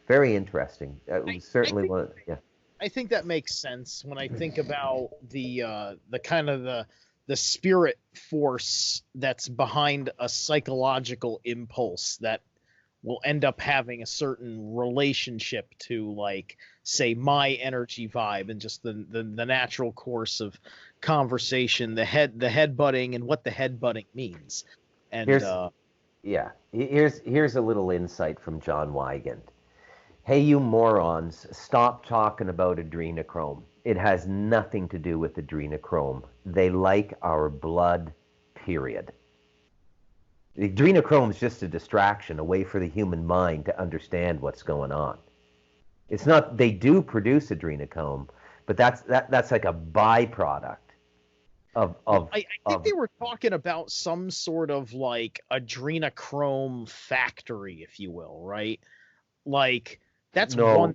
Very interesting. Certainly one. Yeah. I think that makes sense when I think about the kind of the spirit force that's behind a psychological impulse that will end up having a certain relationship to, like, say, my energy vibe and just the natural course of conversation, the headbutting and what the headbutting means. And here's a little insight from John Wigand. Hey, you morons, stop talking about adrenochrome. It has nothing to do with adrenochrome. They like our blood, period. The adrenochrome is just a distraction, a way for the human mind to understand what's going on. It's not, they do produce adrenochrome, but that's like a byproduct of I think they were talking about some sort of, like, adrenochrome factory, if you will, right? Like, that's one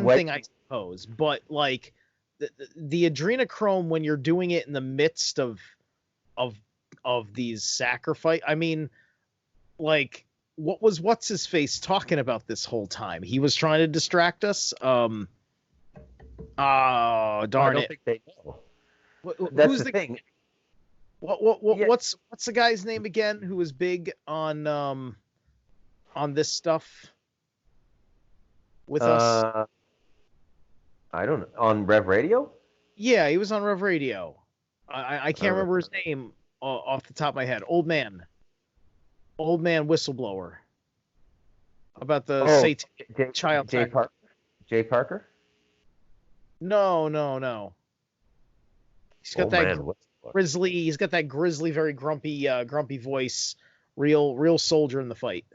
thing, I suppose. But, like, the adrenochrome, when you're doing it in the midst of these sacrifice, I mean, like, what's his face talking about this whole time? He was trying to distract us. Darn I don't it! think they know. That's the thing. What's the guy's name again? Who was big on this stuff with us? I don't know. On Rev Radio? Yeah, he was on Rev Radio. I can't remember his name off the top of my head. Old man whistleblower about the satanic child. Jay Parker? No. He's got grizzly. He's got that grizzly, very grumpy voice. Real soldier in the fight.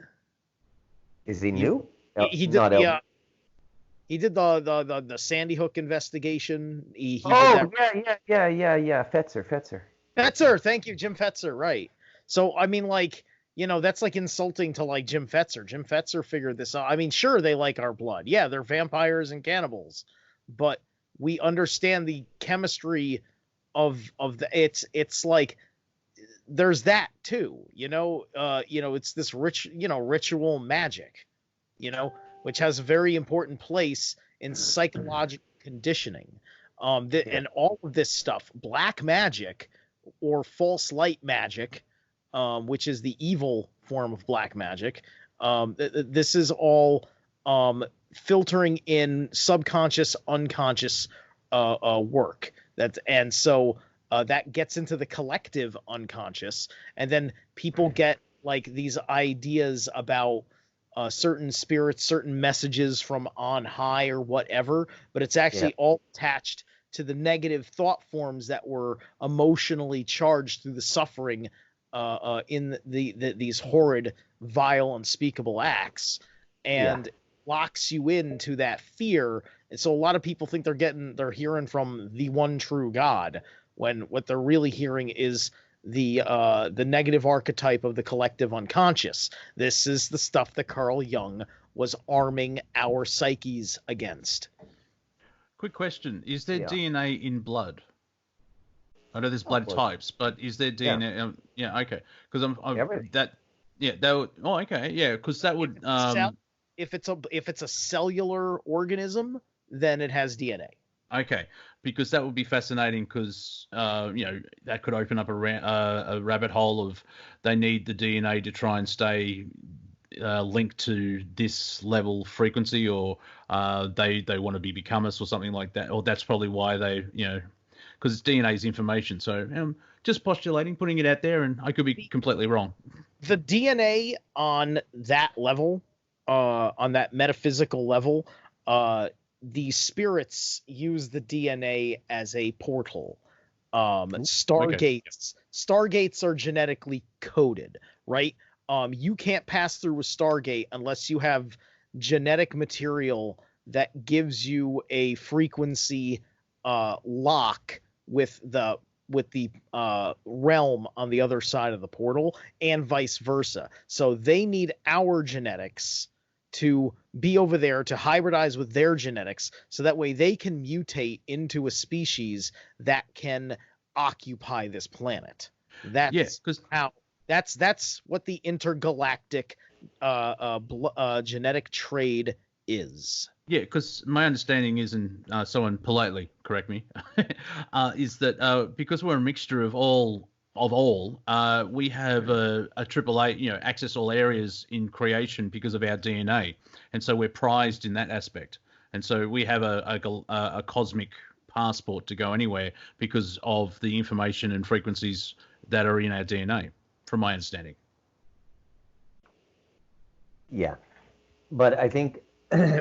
Is he new? He did the Sandy Hook investigation. He did that. Yeah. Fetzer. Fetzer, thank you, Jim Fetzer. Right. So I mean, like, you know, that's like insulting to, like, Jim Fetzer. Jim Fetzer figured this out. I mean, sure, they like our blood. Yeah, they're vampires and cannibals, but we understand the chemistry of the. It's like there's that too. It's this ritual magic, which has a very important place in psychological conditioning. And all of this stuff, black magic or false light magic, which is the evil form of black magic. This is all filtering in subconscious, unconscious work. That gets into the collective unconscious, and then people get, like, these ideas about certain spirits, certain messages from on high or whatever, but it's actually all attached to the negative thought forms that were emotionally charged through the suffering in these horrid, vile, unspeakable acts, and locks you into that fear. And so a lot of people think they're hearing from the one true God, when what they're really hearing is the negative archetype of the collective unconscious. This is the stuff that Carl Jung was arming our psyches against. Quick question: is there DNA in blood? I know there's blood types, but is there DNA? Okay. Because because that would if it's a cellular organism, then it has DNA. Okay, because that would be fascinating, because that could open up a rabbit hole of they need the DNA to try and stay linked to this level frequency, or they want to become us or something like that, or that's probably why they because DNA is information. So just postulating, putting it out there, and I could be completely wrong. The DNA on that level, on that metaphysical level, the spirits use the DNA as a portal. Stargates are genetically coded, right? You can't pass through a Stargate unless you have genetic material that gives you a frequency lock with the realm on the other side of the portal, and vice versa. So they need our genetics to be over there to hybridize with their genetics, so that way they can mutate into a species that can occupy this planet. That's what the intergalactic genetic trade is. Yeah, because my understanding is, and someone politely correct me, is that because we're a mixture of all, we have a AAA, access all areas in creation because of our DNA, and so we're prized in that aspect, and so we have a cosmic passport to go anywhere because of the information and frequencies that are in our DNA, from my understanding. Yeah, but I think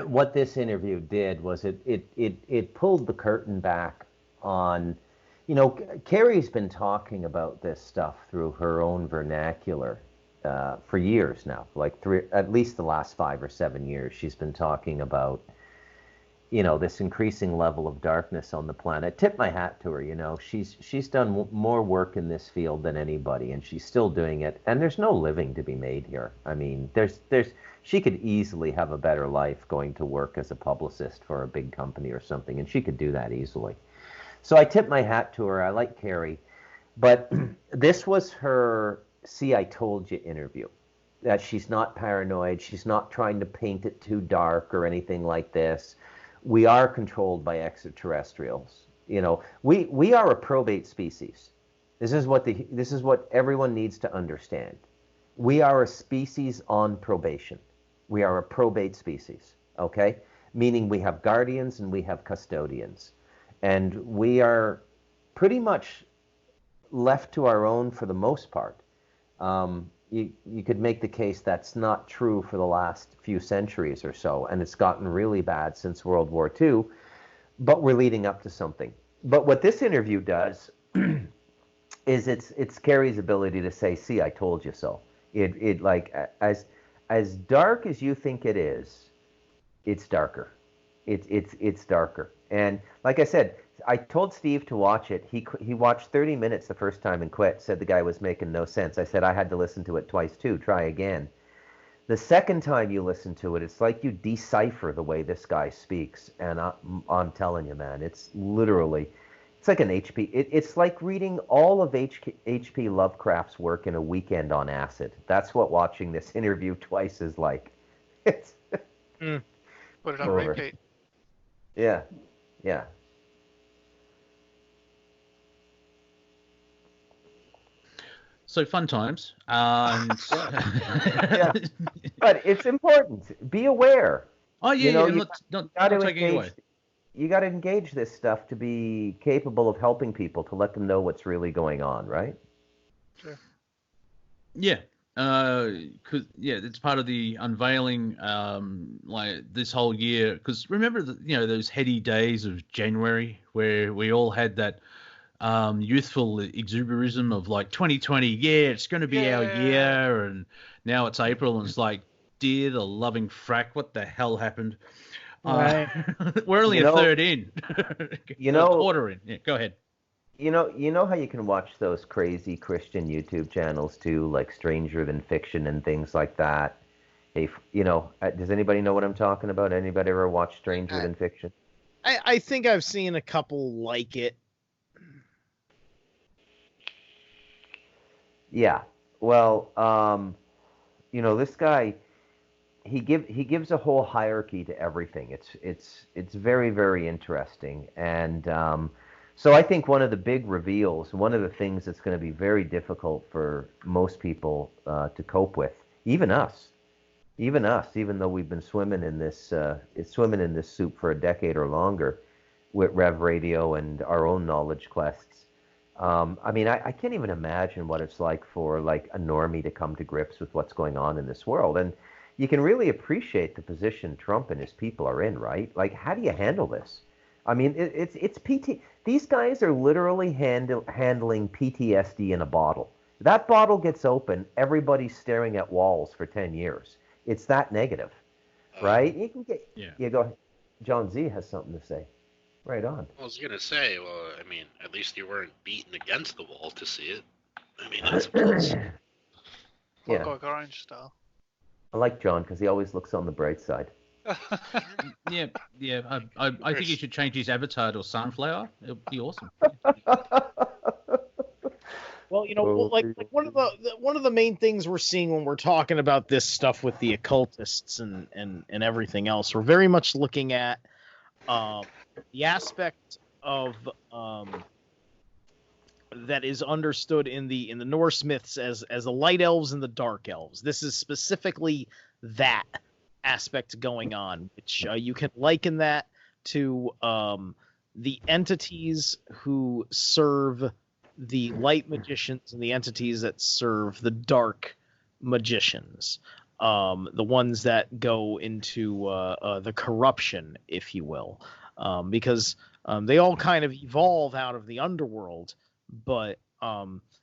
what this interview did was it pulled the curtain back on, Carrie's been talking about this stuff through her own vernacular for years now, like at least the last 5 or 7 years. She's been talking about, this increasing level of darkness on the planet. Tip my hat to her. She's done more work in this field than anybody, and she's still doing it. And there's no living to be made here. I mean, she could easily have a better life going to work as a publicist for a big company or something, and she could do that easily. So I tip my hat to her. I like Carrie, but this was her "See, I Told You" interview. That she's not paranoid. She's not trying to paint it too dark or anything like this. We are controlled by extraterrestrials. We are a probate species. This is what everyone needs to understand. We are a species on probation. We are a probate species, okay? Meaning we have guardians and we have custodians. And we are pretty much left to our own for the most part. You could make the case that's not true for the last few centuries or so, and it's gotten really bad since World War II, but we're leading up to something. But what this interview does is it's Carrie's ability to say, "See, I told you so." It like as dark as you think it is, it's darker. It's darker. And like I said, I told Steve to watch it. He watched 30 minutes the first time and quit. Said the guy was making no sense. I said I had to listen to it twice too. Try again. The second time you listen to it, it's like you decipher the way this guy speaks. And I'm telling you, man, it's literally, it's like an HP. It's like reading all of H.P. Lovecraft's work in a weekend on acid. That's what watching this interview twice is like. It's Put it on repeat. Yeah. So fun times. And... yeah. But it's important. Be aware. Oh, yeah, not taking away. You got to engage this stuff to be capable of helping people, to let them know what's really going on, right? Sure. Yeah. It's part of the unveiling, like this whole year. Because remember, those heady days of January where we all had that youthful exuberism of like 2020. Yeah, it's going to be our year, and now it's April, and it's like, dear the loving frack, what the hell happened? Right. We're only a third in. Quarter in. Yeah, go ahead. You know how you can watch those crazy Christian YouTube channels too, like Stranger Than Fiction and things like that. Hey, does anybody know what I'm talking about? Anybody ever watch Stranger Than Fiction? I think I've seen a couple like it. Yeah. Well, this guy, he gives a whole hierarchy to everything. It's very, very interesting. And so I think one of the big reveals, one of the things that's going to be very difficult for most people to cope with, even us, even though we've been swimming in this soup for a decade or longer with Rev Radio and our own knowledge quests. I can't even imagine what it's like for like a normie to come to grips with what's going on in this world. And you can really appreciate the position Trump and his people are in, right? Like, how do you handle this? I mean, it's PT. These guys are literally handling PTSD in a bottle. That bottle gets open, everybody's staring at walls for 10 years. It's that negative. right? You can get. Yeah. Yeah, go ahead. John Z has something to say. Right on. I was gonna say, well, I mean, at least you weren't beaten against the wall to see it. I mean, that's a plus. Yeah, Clockwork Orange style. I like John because he always looks on the bright side. Yeah. I think he should change his avatar to a sunflower. It'll be awesome. Well, like one of the main things we're seeing when we're talking about this stuff with the occultists and everything else, we're very much looking at the aspect of that is understood in the Norse myths as the light elves and the dark elves. This is specifically that aspect going on, which you can liken that to the entities who serve the light magicians and the entities that serve the dark magicians, the ones that go into the corruption, if you will, because they all kind of evolve out of the underworld, but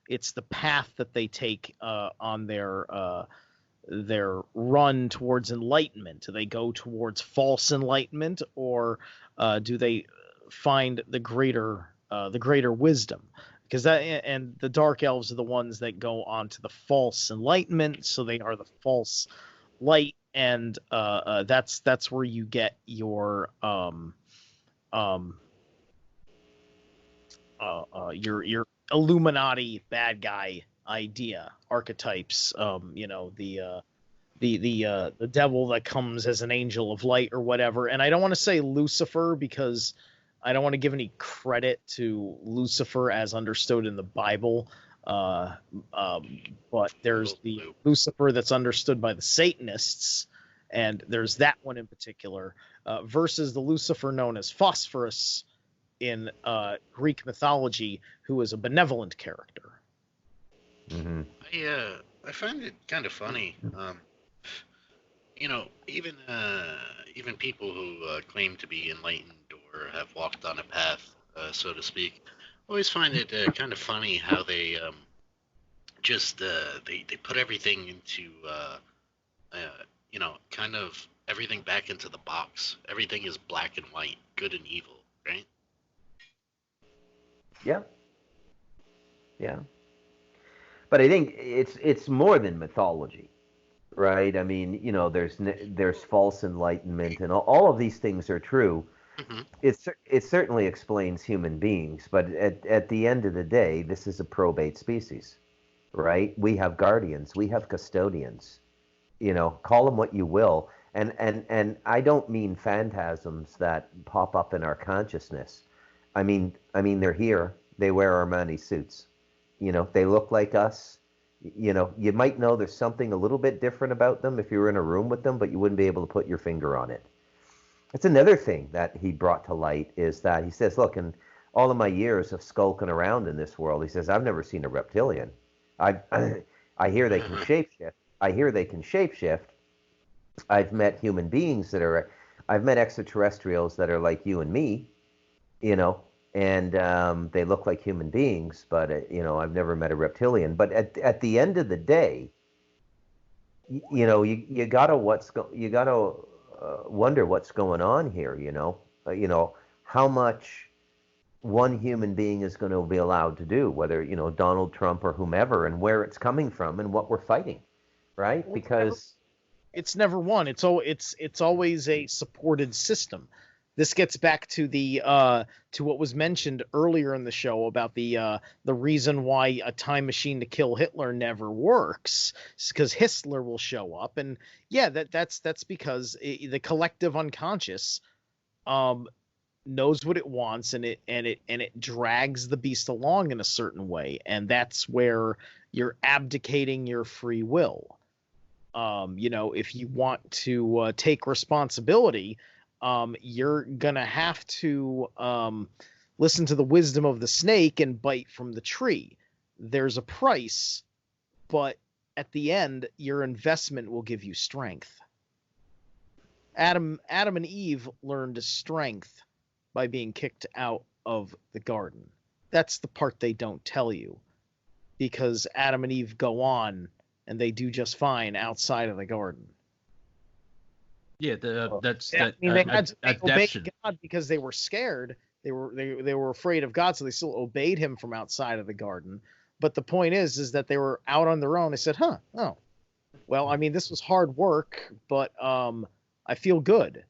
it's the path that they take on their run towards enlightenment. Do they go towards false enlightenment, or do they find the greater wisdom? Because and the dark elves are the ones that go on to the false enlightenment, so they are the false light, and that's where you get your Illuminati bad guy idea archetypes. The devil that comes as an angel of light or whatever. And I don't want to say Lucifer because I don't want to give any credit to Lucifer as understood in the Bible. But there's the Lucifer that's understood by the Satanists, and there's that one in particular, versus the Lucifer known as Phosphorus in Greek mythology, who is a benevolent character. Mm-hmm. I find it kind of funny. Even people who claim to be enlightened or have walked on a path, so to speak, always find it kind of funny how they they put everything into kind of everything back into the box. Everything is black and white, good and evil, right? Yeah. Yeah. But I think it's more than mythology, right? I mean, there's false enlightenment, and all of these things are true. Mm-hmm. It certainly explains human beings, but at the end of the day, this is a probate species, right? We have guardians, we have custodians. Call them what you will, and I don't mean phantasms that pop up in our consciousness. I mean they're here. They wear Armani suits. They look like us. You might know there's something a little bit different about them if you were in a room with them, but you wouldn't be able to put your finger on it. It's another thing that he brought to light is that he says, look, in all of my years of skulking around in this world, he says, I've never seen a reptilian. I hear they can shapeshift. I've met human beings I've met extraterrestrials that are like you and me, and they look like human beings, but I've never met a reptilian. But at the end of the day, you gotta wonder what's going on here. How much one human being is going to be allowed to do, whether Donald Trump or whomever, and where it's coming from and what we're fighting, right? Well, because it's never one. It's always a supported system. This gets back to to what was mentioned earlier in the show about the reason why a time machine to kill Hitler never works, because Hitler will show up, and yeah, that's because the collective unconscious knows what it wants, and it drags the beast along in a certain way, and that's where you're abdicating your free will. If you want to take responsibility, you're gonna have to listen to the wisdom of the snake and bite from the tree. There's a price, but at the end, your investment will give you strength. Adam and Eve learned strength by being kicked out of the garden. That's the part they don't tell you, because Adam and Eve go on and they do just fine outside of the garden. Yeah, that's that. I mean, they had to obey adaptation. God because they were scared. They were afraid of God, so they still obeyed him from outside of the garden. But the point is that they were out on their own. They said, "Oh, well, I mean, this was hard work, but I feel good.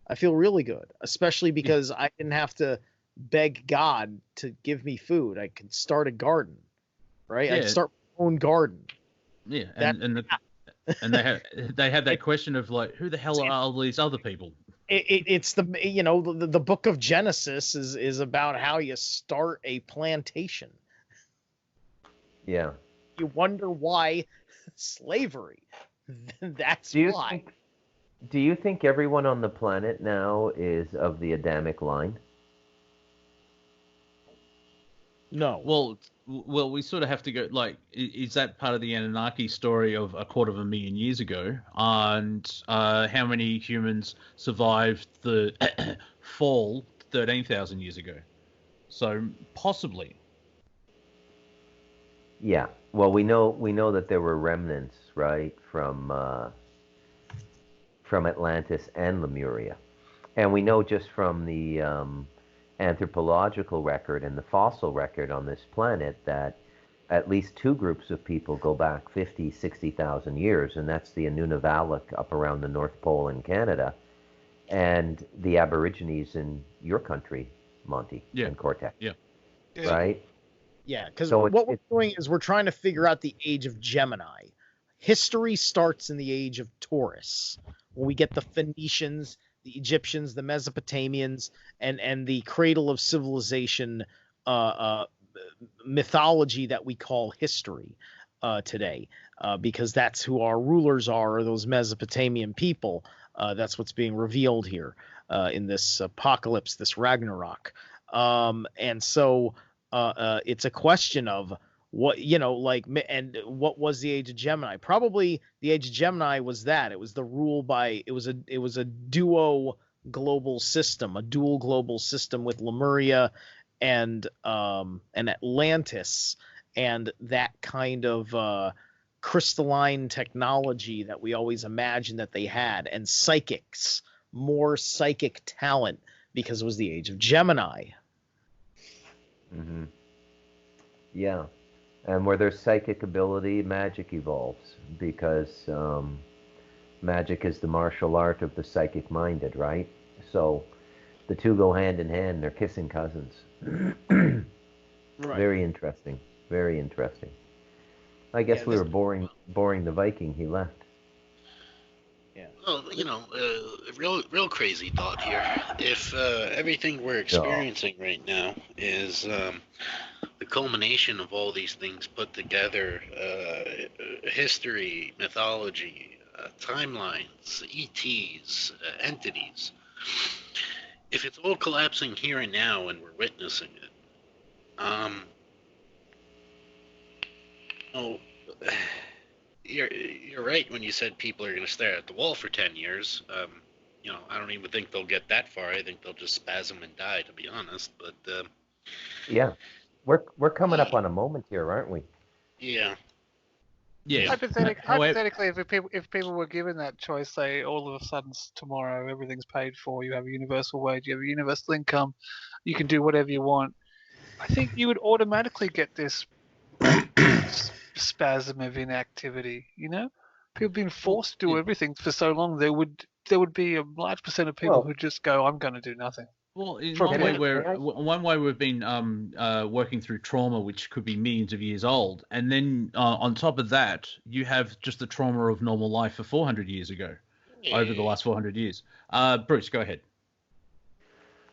I feel really good, especially because I didn't have to beg God to give me food. I could start a garden, right? I could start my own garden." Yeah, and they had that question of like, who the hell are all these other people? It's the book of Genesis is about how you start a plantation. Yeah. You wonder why slavery. That's why. Do you think everyone on the planet now is of the Adamic line? No. Well, we sort of have to go, like, is that part of the Anunnaki story of 250,000 years ago? And how many humans survived the fall 13,000 years ago? So possibly. Yeah. Well, we know that there were remnants, right, from Atlantis and Lemuria, and we know just from the anthropological record and the fossil record on this planet that at least two groups of people go back 50, 60,000 years, and that's the Nunavalik up around the North Pole in Canada, and the Aborigines in your country, Monty, and Cortek. Yeah. Right? Yeah, because what we're doing is we're trying to figure out the age of Gemini. History starts in the age of Taurus, when we get the Phoenicians, the Egyptians, the Mesopotamians, and the cradle of civilization mythology that we call history today, because that's who our rulers are those Mesopotamian people. That's what's being revealed here in this apocalypse, this Ragnarok. And so it's a question of what, and what was the age of Gemini? Probably the age of Gemini was that it was the rule by, it was a dual global system with Lemuria and Atlantis, and that kind of crystalline technology that we always imagined that they had, and psychics, more psychic talent, because it was the age of Gemini. Mm-hmm. Yeah. And where there's psychic ability, magic evolves, because magic is the martial art of the psychic-minded, right? So the two go hand in hand. They're kissing cousins. Right. Very interesting. Very interesting. I guess we were boring the Viking. He left. Yeah. Well, real crazy thought here. If everything we're experiencing right now is the culmination of all these things put together, history, mythology, timelines, ETs, entities, if it's all collapsing here and now and we're witnessing it, you're right when you said people are going to stare at the wall for 10 years. I don't even think they'll get that far. I think they'll just spasm and die, to be honest. But yeah, we're coming up on a moment here, aren't we? Yeah. Yeah. Hypothetically, if people were given that choice, say all of a sudden tomorrow everything's paid for, you have a universal wage, you have a universal income, you can do whatever you want, I think you would automatically get this spasm of inactivity. People being forced to do everything for so long, there would be a large percent of people who just go, I'm going to do nothing. Well, in one way we've been working through trauma, which could be millions of years old, and then on top of that, you have just the trauma of normal life for 400 years ago, over the last 400 years. Bruce, go ahead.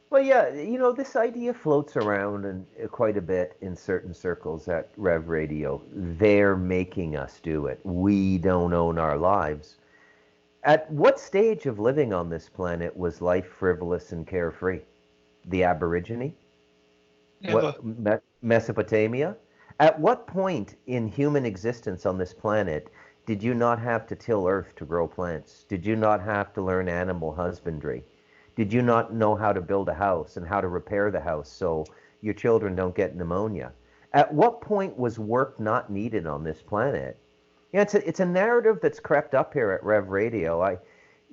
Well, yeah, this idea floats around and quite a bit in certain circles at Rev Radio. They're making us do it. We don't own our lives. At what stage of living on this planet was life frivolous and carefree? The Aborigine? Mesopotamia? At what point in human existence on this planet did you not have to till earth to grow plants? Did you not have to learn animal husbandry? Did you not know how to build a house and how to repair the house so your children don't get pneumonia? At what point was work not needed on this planet? It's a narrative that's crept up here at Rev Radio.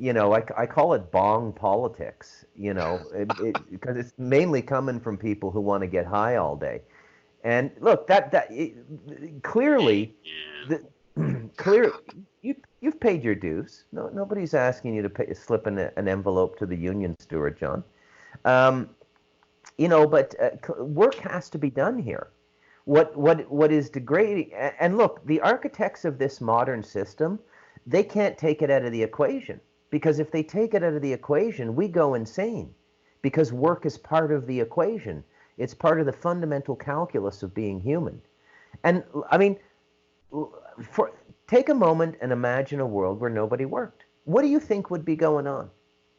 I call it bong politics, because it's mainly coming from people who want to get high all day. And look, clearly, you've paid your dues. No, nobody's asking you to slip an envelope to the union steward, John. But work has to be done here. What is degrading? And look, the architects of this modern system, they can't take it out of the equation. Because if they take it out of the equation, we go insane. Because work is part of the equation. It's part of the fundamental calculus of being human. And I mean, take a moment and imagine a world where nobody worked. What do you think would be going on?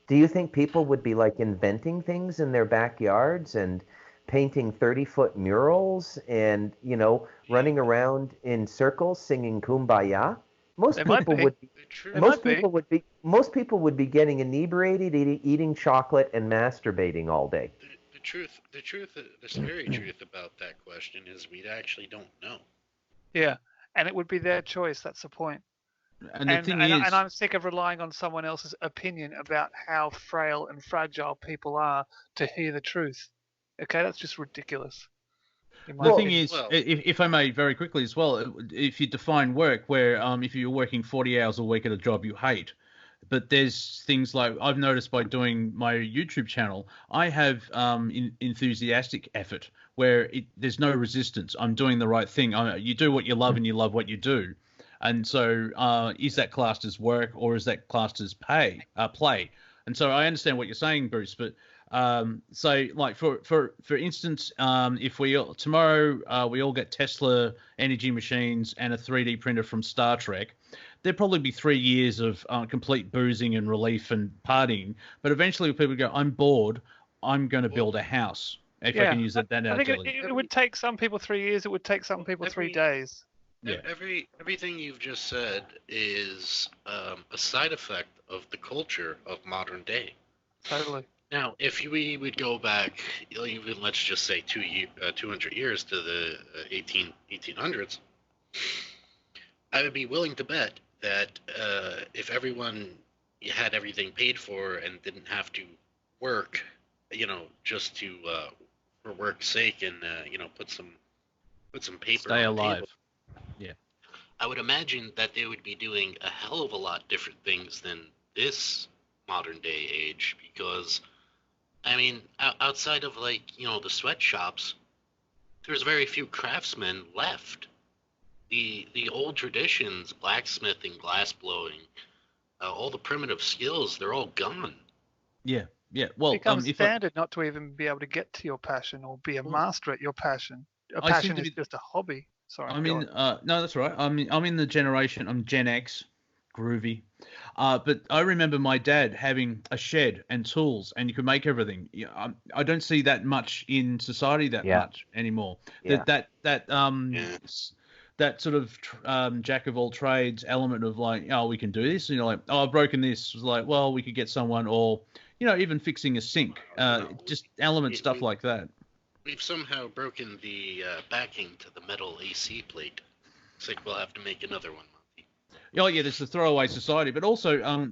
Do you think people would be like inventing things in their backyards and painting 30-foot murals and, running around in circles singing Kumbaya? Most people would be getting inebriated, eating chocolate, and masturbating all day. The very truth about that question is we actually don't know. Yeah, and it would be their choice. That's the point. And I'm sick of relying on someone else's opinion about how frail and fragile people are to hear the truth. Okay, that's just ridiculous. The thing is, if I may very quickly as well, if you define work where if you're working 40 hours a week at a job you hate, but there's things like I've noticed by doing my YouTube channel, I have enthusiastic effort where there's no resistance. I'm doing the right thing. You do what you love and you love what you do. And so is that classed as work or is that classed as play? And so I understand what you're saying, Bruce, but so like for instance, if tomorrow we all get Tesla energy machines and a 3D printer from Star Trek, there'd probably be 3 years of complete boozing and relief and partying. But eventually people go, I'm bored, I'm going to build a house. If I can use that analogy. I think it would take some people 3 years. It would take some people 3 days. Yeah. Everything you've just said is a side effect of the culture of modern day. Totally. Now, if we would go back, even let's just say 200 years to the 1800s, I would be willing to bet that if everyone had everything paid for and didn't have to work, just to for work's sake and put some paper stay on the alive. Table, yeah, I would imagine that they would be doing a hell of a lot different things than this modern day age, because I mean, outside of the sweatshops, there's very few craftsmen left. The old traditions, blacksmithing, glass blowing, all the primitive skills, they're all gone. Yeah. Well, it becomes standard not to even be able to get to your passion or be a master at your passion. A passion is just a hobby. Sorry. No, that's all right. I'm in the generation. I'm Gen X, groovy. But I remember my dad having a shed and tools, and you could make everything. I don't see that much in society much anymore. Yeah. That sort of jack of all trades element of we can do this, and you're like, I've broken this. It was like, well, we could get someone, or even fixing a sink, just stuff like that. We've somehow broken the backing to the metal AC plate. It's like we'll have to make another one. Oh yeah, there's the throwaway society, but also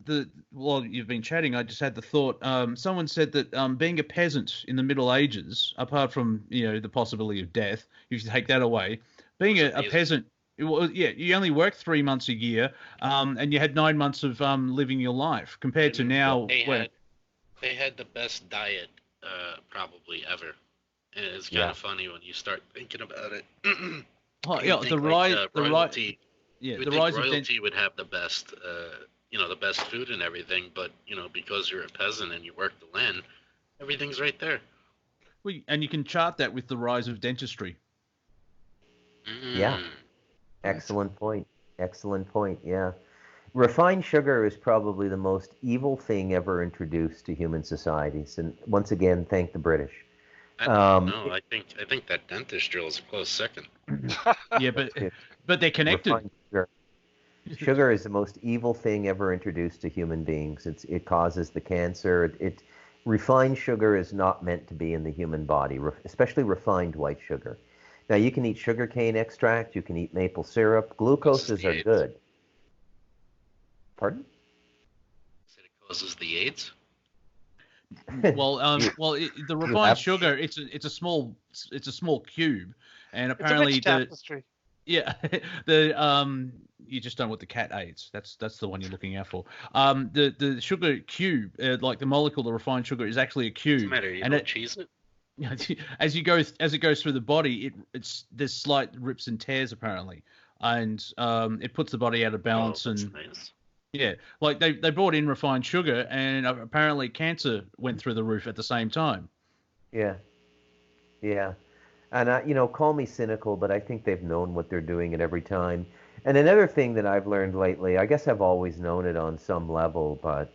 while you've been chatting, I just had the thought. Someone said that being a peasant in the Middle Ages, apart from the possibility of death, if you take that away, being a peasant, you only worked 3 months a year, and you had 9 months of living your life compared to now. They had the best diet probably ever, and it's kind of funny when you start thinking about it. The royalty. Yeah, the rise of royalty would have the best, the best food and everything, but because you're a peasant and you work the land, everything's right there. Well, and you can chart that with the rise of dentistry. Yeah, excellent point. Yeah, refined sugar is probably the most evil thing ever introduced to human societies, and once again, thank the British. I think that dentist drill is a close second. Yeah, but they're connected. Sugar is the most evil thing ever introduced to human beings. It causes the cancer. Refined sugar is not meant to be in the human body, especially refined white sugar. Now, you can eat sugarcane extract. You can eat maple syrup. Glucoses are good. Pardon? Causes the AIDS. The refined sugar, it's a small cube, and apparently it's a rich tapestry. You just don't want the cat AIDS. That's the one you're looking out for. The sugar cube, like the molecule, the refined sugar, is actually a cube. What's the matter? You don't cheese it? As it goes through the body, there's slight rips and tears apparently, and it puts the body out of balance. And nice. Yeah, like they brought in refined sugar, and apparently cancer went through the roof at the same time. Yeah. And, call me cynical, but I think they've known what they're doing at every time. And another thing that I've learned lately, I guess I've always known it on some level, but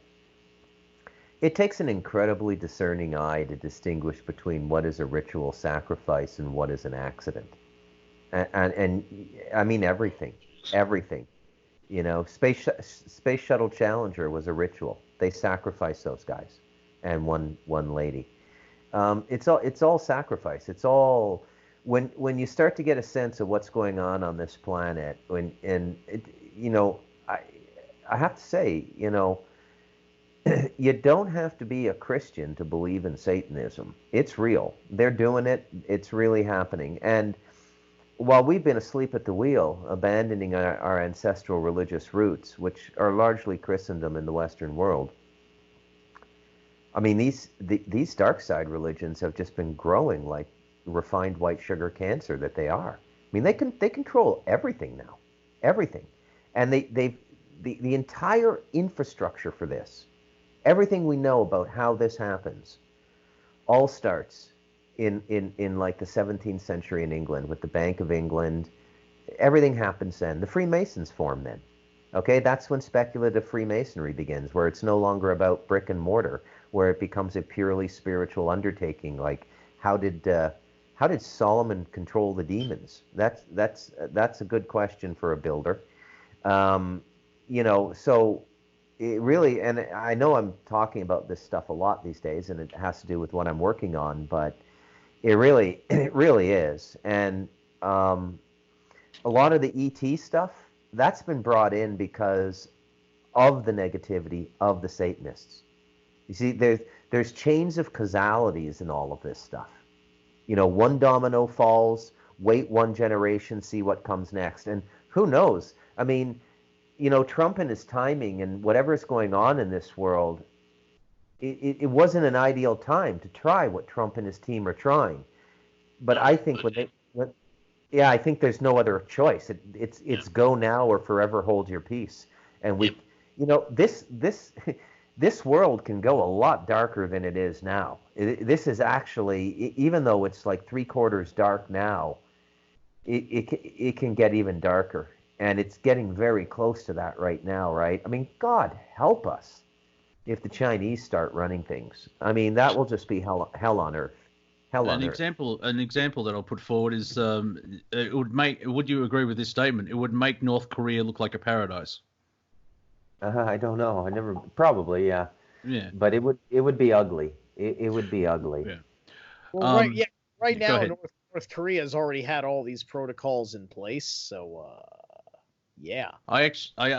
it takes an incredibly discerning eye to distinguish between what is a ritual sacrifice and what is an accident. And I mean everything. Space Shuttle Challenger was a ritual. They sacrificed those guys and one lady. It's all sacrifice. It's all when you start to get a sense of what's going on this planet. I have to say, you don't have to be a Christian to believe in Satanism. It's real. They're doing it. It's really happening. And while we've been asleep at the wheel, abandoning our ancestral religious roots, which are largely Christendom in the Western world, I mean, these dark side religions have just been growing like refined white sugar cancer that they are. I mean, they control everything now, everything, and the entire infrastructure for this, everything we know about how this happens, all starts in like the 17th century in England with the Bank of England. Everything happens then. The Freemasons form then. Okay, that's when speculative Freemasonry begins, where it's no longer about brick and mortar, where it becomes a purely spiritual undertaking. Like, how did Solomon control the demons? That's a good question for a builder. So it really, and I know I'm talking about this stuff a lot these days, and it has to do with what I'm working on, but it really is. And a lot of the ET stuff, that's been brought in because of the negativity of the Satanists. You see, there's chains of causalities in all of this stuff. One domino falls, wait one generation, see what comes next. And who knows? I mean, Trump and his timing and whatever is going on in this world, it wasn't an ideal time to try what Trump and his team are trying. But I think I think there's no other choice. It's go now or forever hold your peace. And this world can go a lot darker than it is now. This is actually, even though it's like 3/4 dark now, it can get even darker. And it's getting very close to that right now, right? I mean, God help us if the Chinese start running things. I mean, that will just be hell on earth. An example that I'll put forward is it would make. Would you agree with this statement? It would make North Korea look like a paradise. I don't know. Probably, yeah. Yeah. But it would be ugly. It would be ugly. Yeah. Well, right now, North Korea has already had all these protocols in place, so yeah. I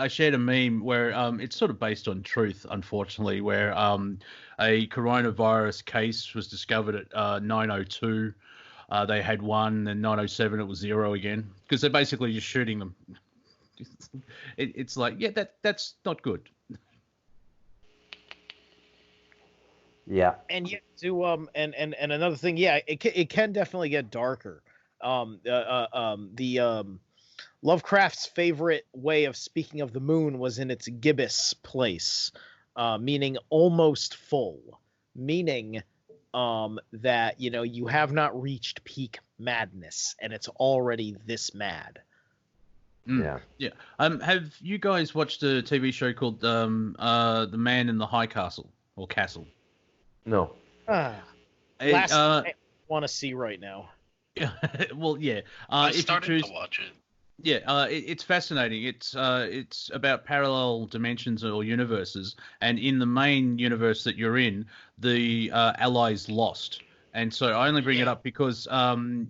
shared a meme where it's sort of based on truth, unfortunately, where a coronavirus case was discovered at 9:02. They had one, then 9:07 it was 0 again, because they're basically just shooting them. It's like, yeah, that's not good. Yeah. And yet and another thing, yeah, it can definitely get darker. Lovecraft's favorite way of speaking of the moon was in its gibbous place, meaning almost full, meaning that you have not reached peak madness and it's already this mad. Yeah. Yeah. Have you guys watched a TV show called The Man in the High Castle or Castle? No. Last I want to see right now. Well, yeah. I started to watch it. Yeah, it's fascinating. It's about parallel dimensions or universes, and in the main universe that you're in, the Allies lost. And so I only bring it up because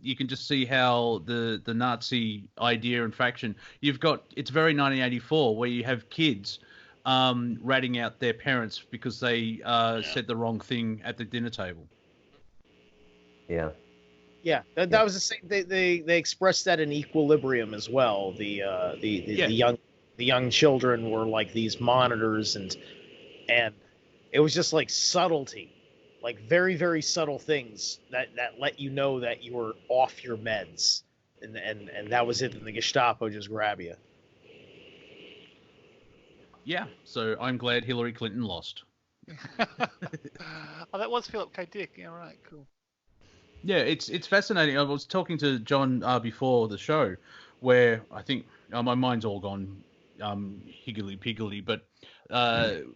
you can just see how the Nazi idea and faction, it's very 1984, where you have kids ratting out their parents because they said the wrong thing at the dinner table. Yeah. Yeah, that was the same. They expressed that in Equilibrium as well. The young children were like these monitors, and it was just like subtlety, like very very subtle things that let you know that you were off your meds, and that was it. And the Gestapo just grab you. Yeah, so I'm glad Hillary Clinton lost. Oh, that was Philip K. Dick. Yeah, right, cool. Yeah, it's fascinating. I was talking to John before the show, where I think my mind's all gone higgledy-piggledy, but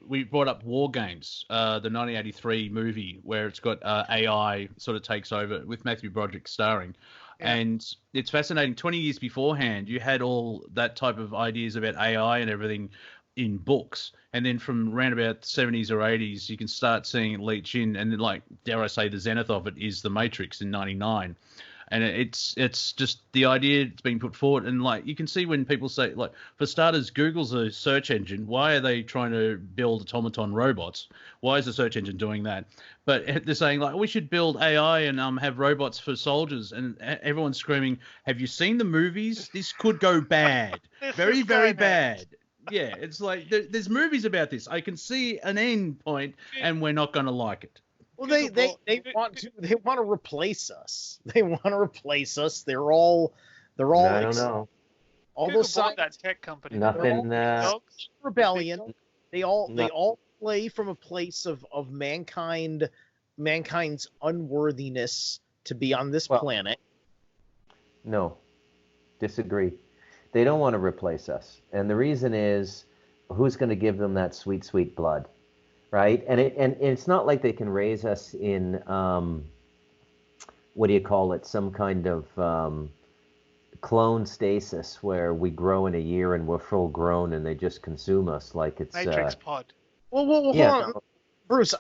we brought up War Games, the 1983 movie where it's got AI sort of takes over with Matthew Broderick starring. Yeah. And it's fascinating. 20 years beforehand, you had all that type of ideas about AI and everything in books, and then from around about the 70s or 80s you can start seeing it leach in, and then, like, dare I say, the zenith of it is The Matrix in 99, and it's just the idea that's being put forward. And like you can see when people say, like, for starters, Google's a search engine. Why are they trying to build automaton robots? Why is the search engine doing that? But they're saying, like, we should build AI and have robots for soldiers, and everyone's screaming, have you seen the movies? This could go bad. Very, very bad. Yeah, it's like there's movies about this. I can see an end point, and we're not going to like it. Well, they want to replace us. They want to replace us. They're all. I don't know. All Google those bought that tech company. Nothing. Rebellion. They all play from a place of mankind's unworthiness to be on this planet. No, disagree. They don't want to replace us. And the reason is, who's going to give them that sweet, sweet blood, right? And it's not like they can raise us in, what do you call it, some kind of clone stasis where we grow in a year and we're full grown and they just consume us like it's... Matrix pod. Well, hold on. Bruce,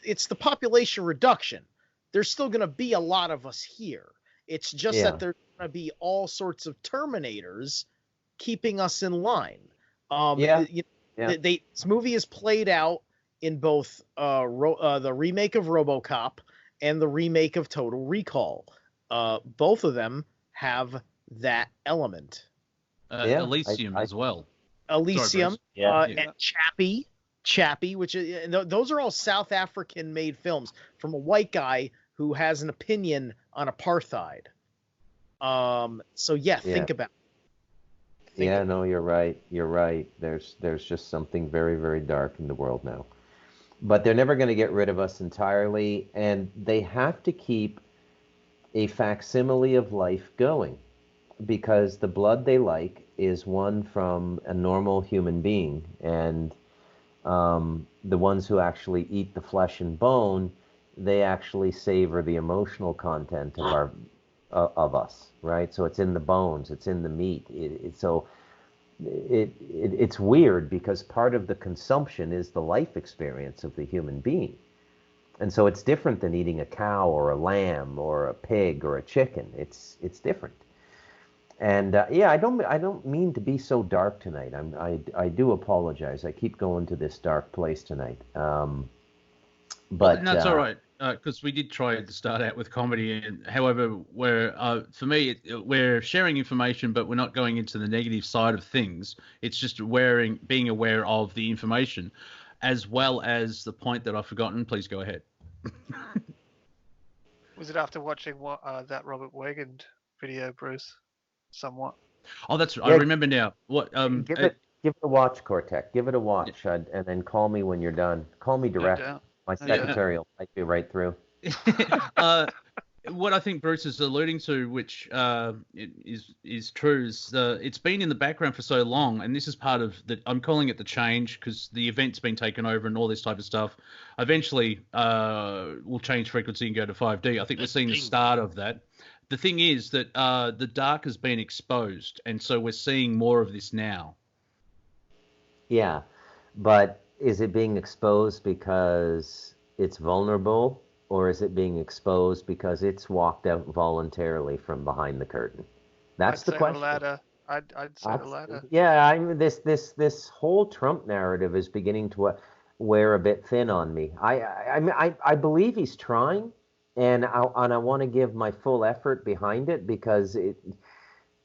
it's the population reduction. There's still going to be a lot of us here. It's just that there's going to be all sorts of Terminators keeping us in line. This movie is played out in both the remake of RoboCop and the remake of Total Recall. Both of them have that element. Elysium as well. Elysium, and Chappie, which is, those are all South African-made films from a white guy who has an opinion on apartheid. Think about it. No, you're right. You're right. There's just something very, very dark in the world now. But they're never going to get rid of us entirely, and they have to keep a facsimile of life going, because the blood they like is one from a normal human being, and the ones who actually eat the flesh and bone, they actually savor the emotional content of us, right? So it's in the bones, it's in the meat. It's weird because part of the consumption is the life experience of the human being, and so it's different than eating a cow or a lamb or a pig or a chicken. It's different. And I don't mean to be so dark tonight. I do apologize. I keep going to this dark place tonight. But that's all right, because we did try to start out with comedy. And however, for me, we're sharing information, but we're not going into the negative side of things. It's just being aware of the information, as well as the point that I've forgotten. Please go ahead. Was it after watching that Robert Wegand video, Bruce? Somewhat. Oh, that's I remember now. What? Give it a watch, Cortek. Give it a watch, and then call me when you're done. Call me direct. No, my secretary will type you right through. What I think Bruce is alluding to, which is true, is it's been in the background for so long, and this is part of I'm calling it the change, because the event's been taken over and all this type of stuff. Eventually, we'll change frequency and go to 5D. I think we're seeing the start of that. The thing is that the dark has been exposed, and so we're seeing more of this now. Yeah, but is it being exposed because it's vulnerable, or is it being exposed because it's walked out voluntarily from behind the curtain? That's the question. The latter. I'd say the latter. Yeah, this whole Trump narrative is beginning to wear a bit thin on me. I believe he's trying, and I want to give my full effort behind it because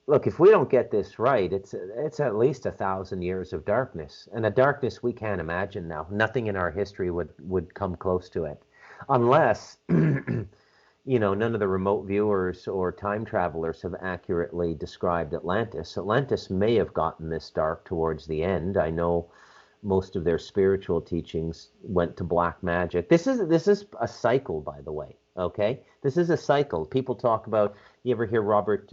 look, if we don't get this right, it's at least 1,000 years of darkness, and a darkness we can't imagine now. Nothing in our history would come close to it, unless none of the remote viewers or time travelers have accurately described Atlantis. Atlantis may have gotten this dark towards the end. I know most of their spiritual teachings went to black magic. This is a cycle, by the way. Okay, this is a cycle. People talk about. You ever hear Robert?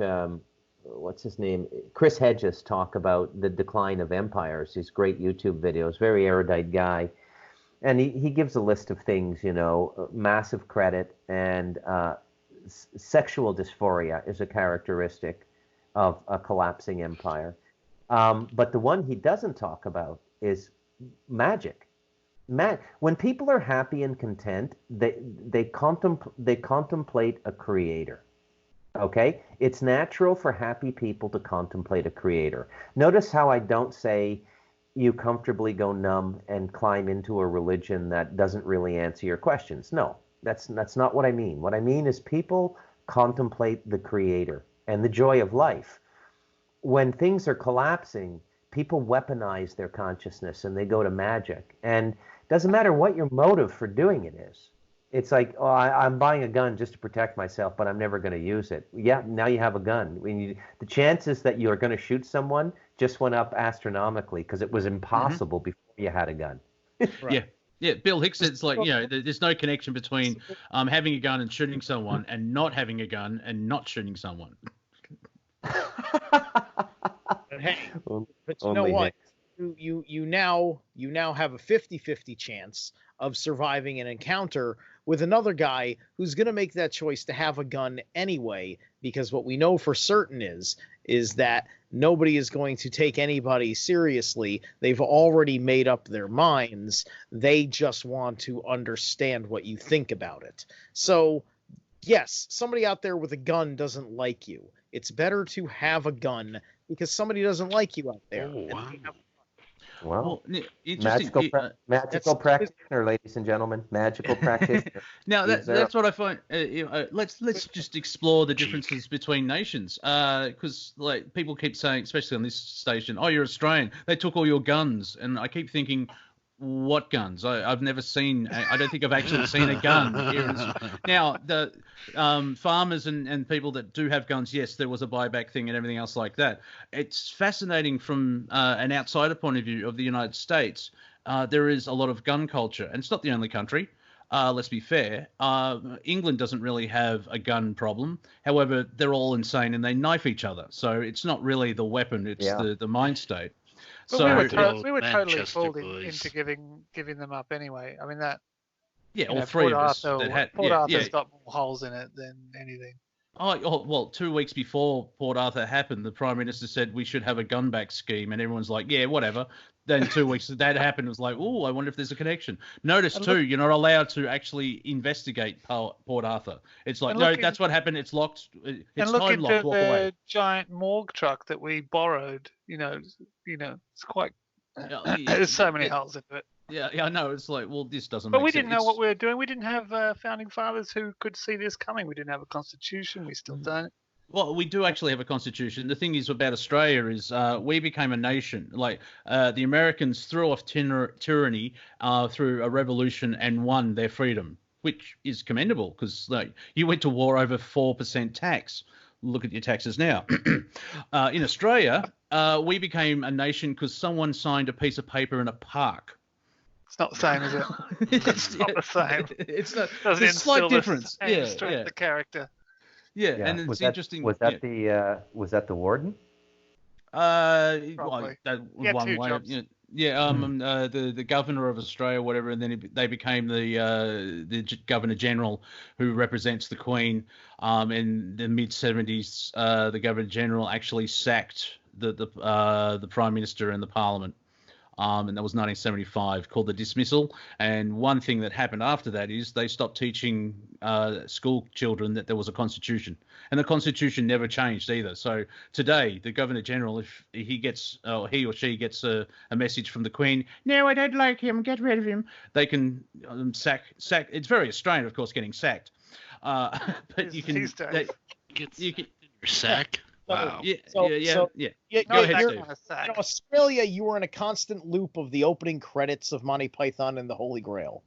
What's his name? Chris Hedges talk about the decline of empires. These great YouTube videos. Very erudite guy. And he gives a list of things, massive credit and sexual dysphoria is a characteristic of a collapsing empire. But the one he doesn't talk about is magic. When people are happy and content, they contemplate a creator. Okay? It's natural for happy people to contemplate a creator. Notice how I don't say you comfortably go numb and climb into a religion that doesn't really answer your questions. No, that's not what I mean. What I mean is people contemplate the creator and the joy of life. When things are collapsing, people weaponize their consciousness and they go to magic. And it doesn't matter what your motive for doing it is. It's like, oh, I'm buying a gun just to protect myself, but I'm never going to use it. Yeah, now you have a gun. The chances that you are going to shoot someone just went up astronomically because it was impossible before you had a gun. Right. Yeah. Bill Hicks said it's like, there's no connection between having a gun and shooting someone and not having a gun and not shooting someone. Hey, but you know what? You now have a 50-50 chance of surviving an encounter with another guy who's going to make that choice to have a gun anyway, because what we know for certain is that nobody is going to take anybody seriously. They've already made up their minds. They just want to understand what you think about it. So, yes, somebody out there with a gun doesn't like you. It's better to have a gun because somebody doesn't like you out there. Oh, wow. Well, interesting. Magical practitioner, ladies and gentlemen. Magical practitioner. Now that's what I find. Let's just explore the differences between nations, because like people keep saying, especially on this station, "Oh, you're Australian. They took all your guns," and I keep thinking, what guns? I've never seen. I don't think I've actually seen a gun here. Now the farmers and people that do have guns, yes, there was a buyback thing and everything else like that. It's fascinating from an outsider point of view of the United States. There is a lot of gun culture, and it's not the only country. Let's be fair. England doesn't really have a gun problem. However, they're all insane and they knife each other. So it's not really the weapon; it's the mind state. But So we were totally fooled into giving them up anyway. I mean that. Yeah, all three of us. Port Arthur's got more holes in it than anything. Oh, well, 2 weeks before Port Arthur happened, the Prime Minister said we should have a gun back scheme, and everyone's like, yeah, whatever. Then 2 weeks that happened, it was like, oh, I wonder if there's a connection. Notice, too, you're not allowed to actually investigate Port Arthur. It's like, no, that's what happened. It's locked. It's time locked. Walk away. The giant morgue truck that we borrowed, it's quite... there's so many holes in it. Yeah, I know. It's like, well, this doesn't But make we sense. didn't know what we were doing. We didn't have founding fathers who could see this coming. We didn't have a constitution. We still don't. Well, we do actually have a constitution. The thing is about Australia is we became a nation. Like the Americans threw off tyranny through a revolution and won their freedom, which is commendable because like you went to war over 4% tax. Look at your taxes now. In Australia, we became a nation because someone signed a piece of paper in a park. It's not the same, is it? It's not the same. It's not. There's a slight difference. The character. Yeah, and it's interesting. Was that the warden? Well, that one way. Jobs. The governor of Australia, whatever, and then they became the governor general who represents the Queen. In the mid '70s, the governor general actually sacked the prime minister and the parliament. and that was 1975, called the dismissal. And one thing that happened after that is they stopped teaching school children that there was a constitution, and the constitution never changed either. So today, the Governor General, if he gets he or she gets a message from the Queen, no, I don't like him, get rid of him, they can sack. It's very Australian, of course, getting sacked. But you can. You can sack. Wow. Yeah. So, Go ahead, Steve. In Australia, you were in a constant loop of the opening credits of Monty Python and the Holy Grail.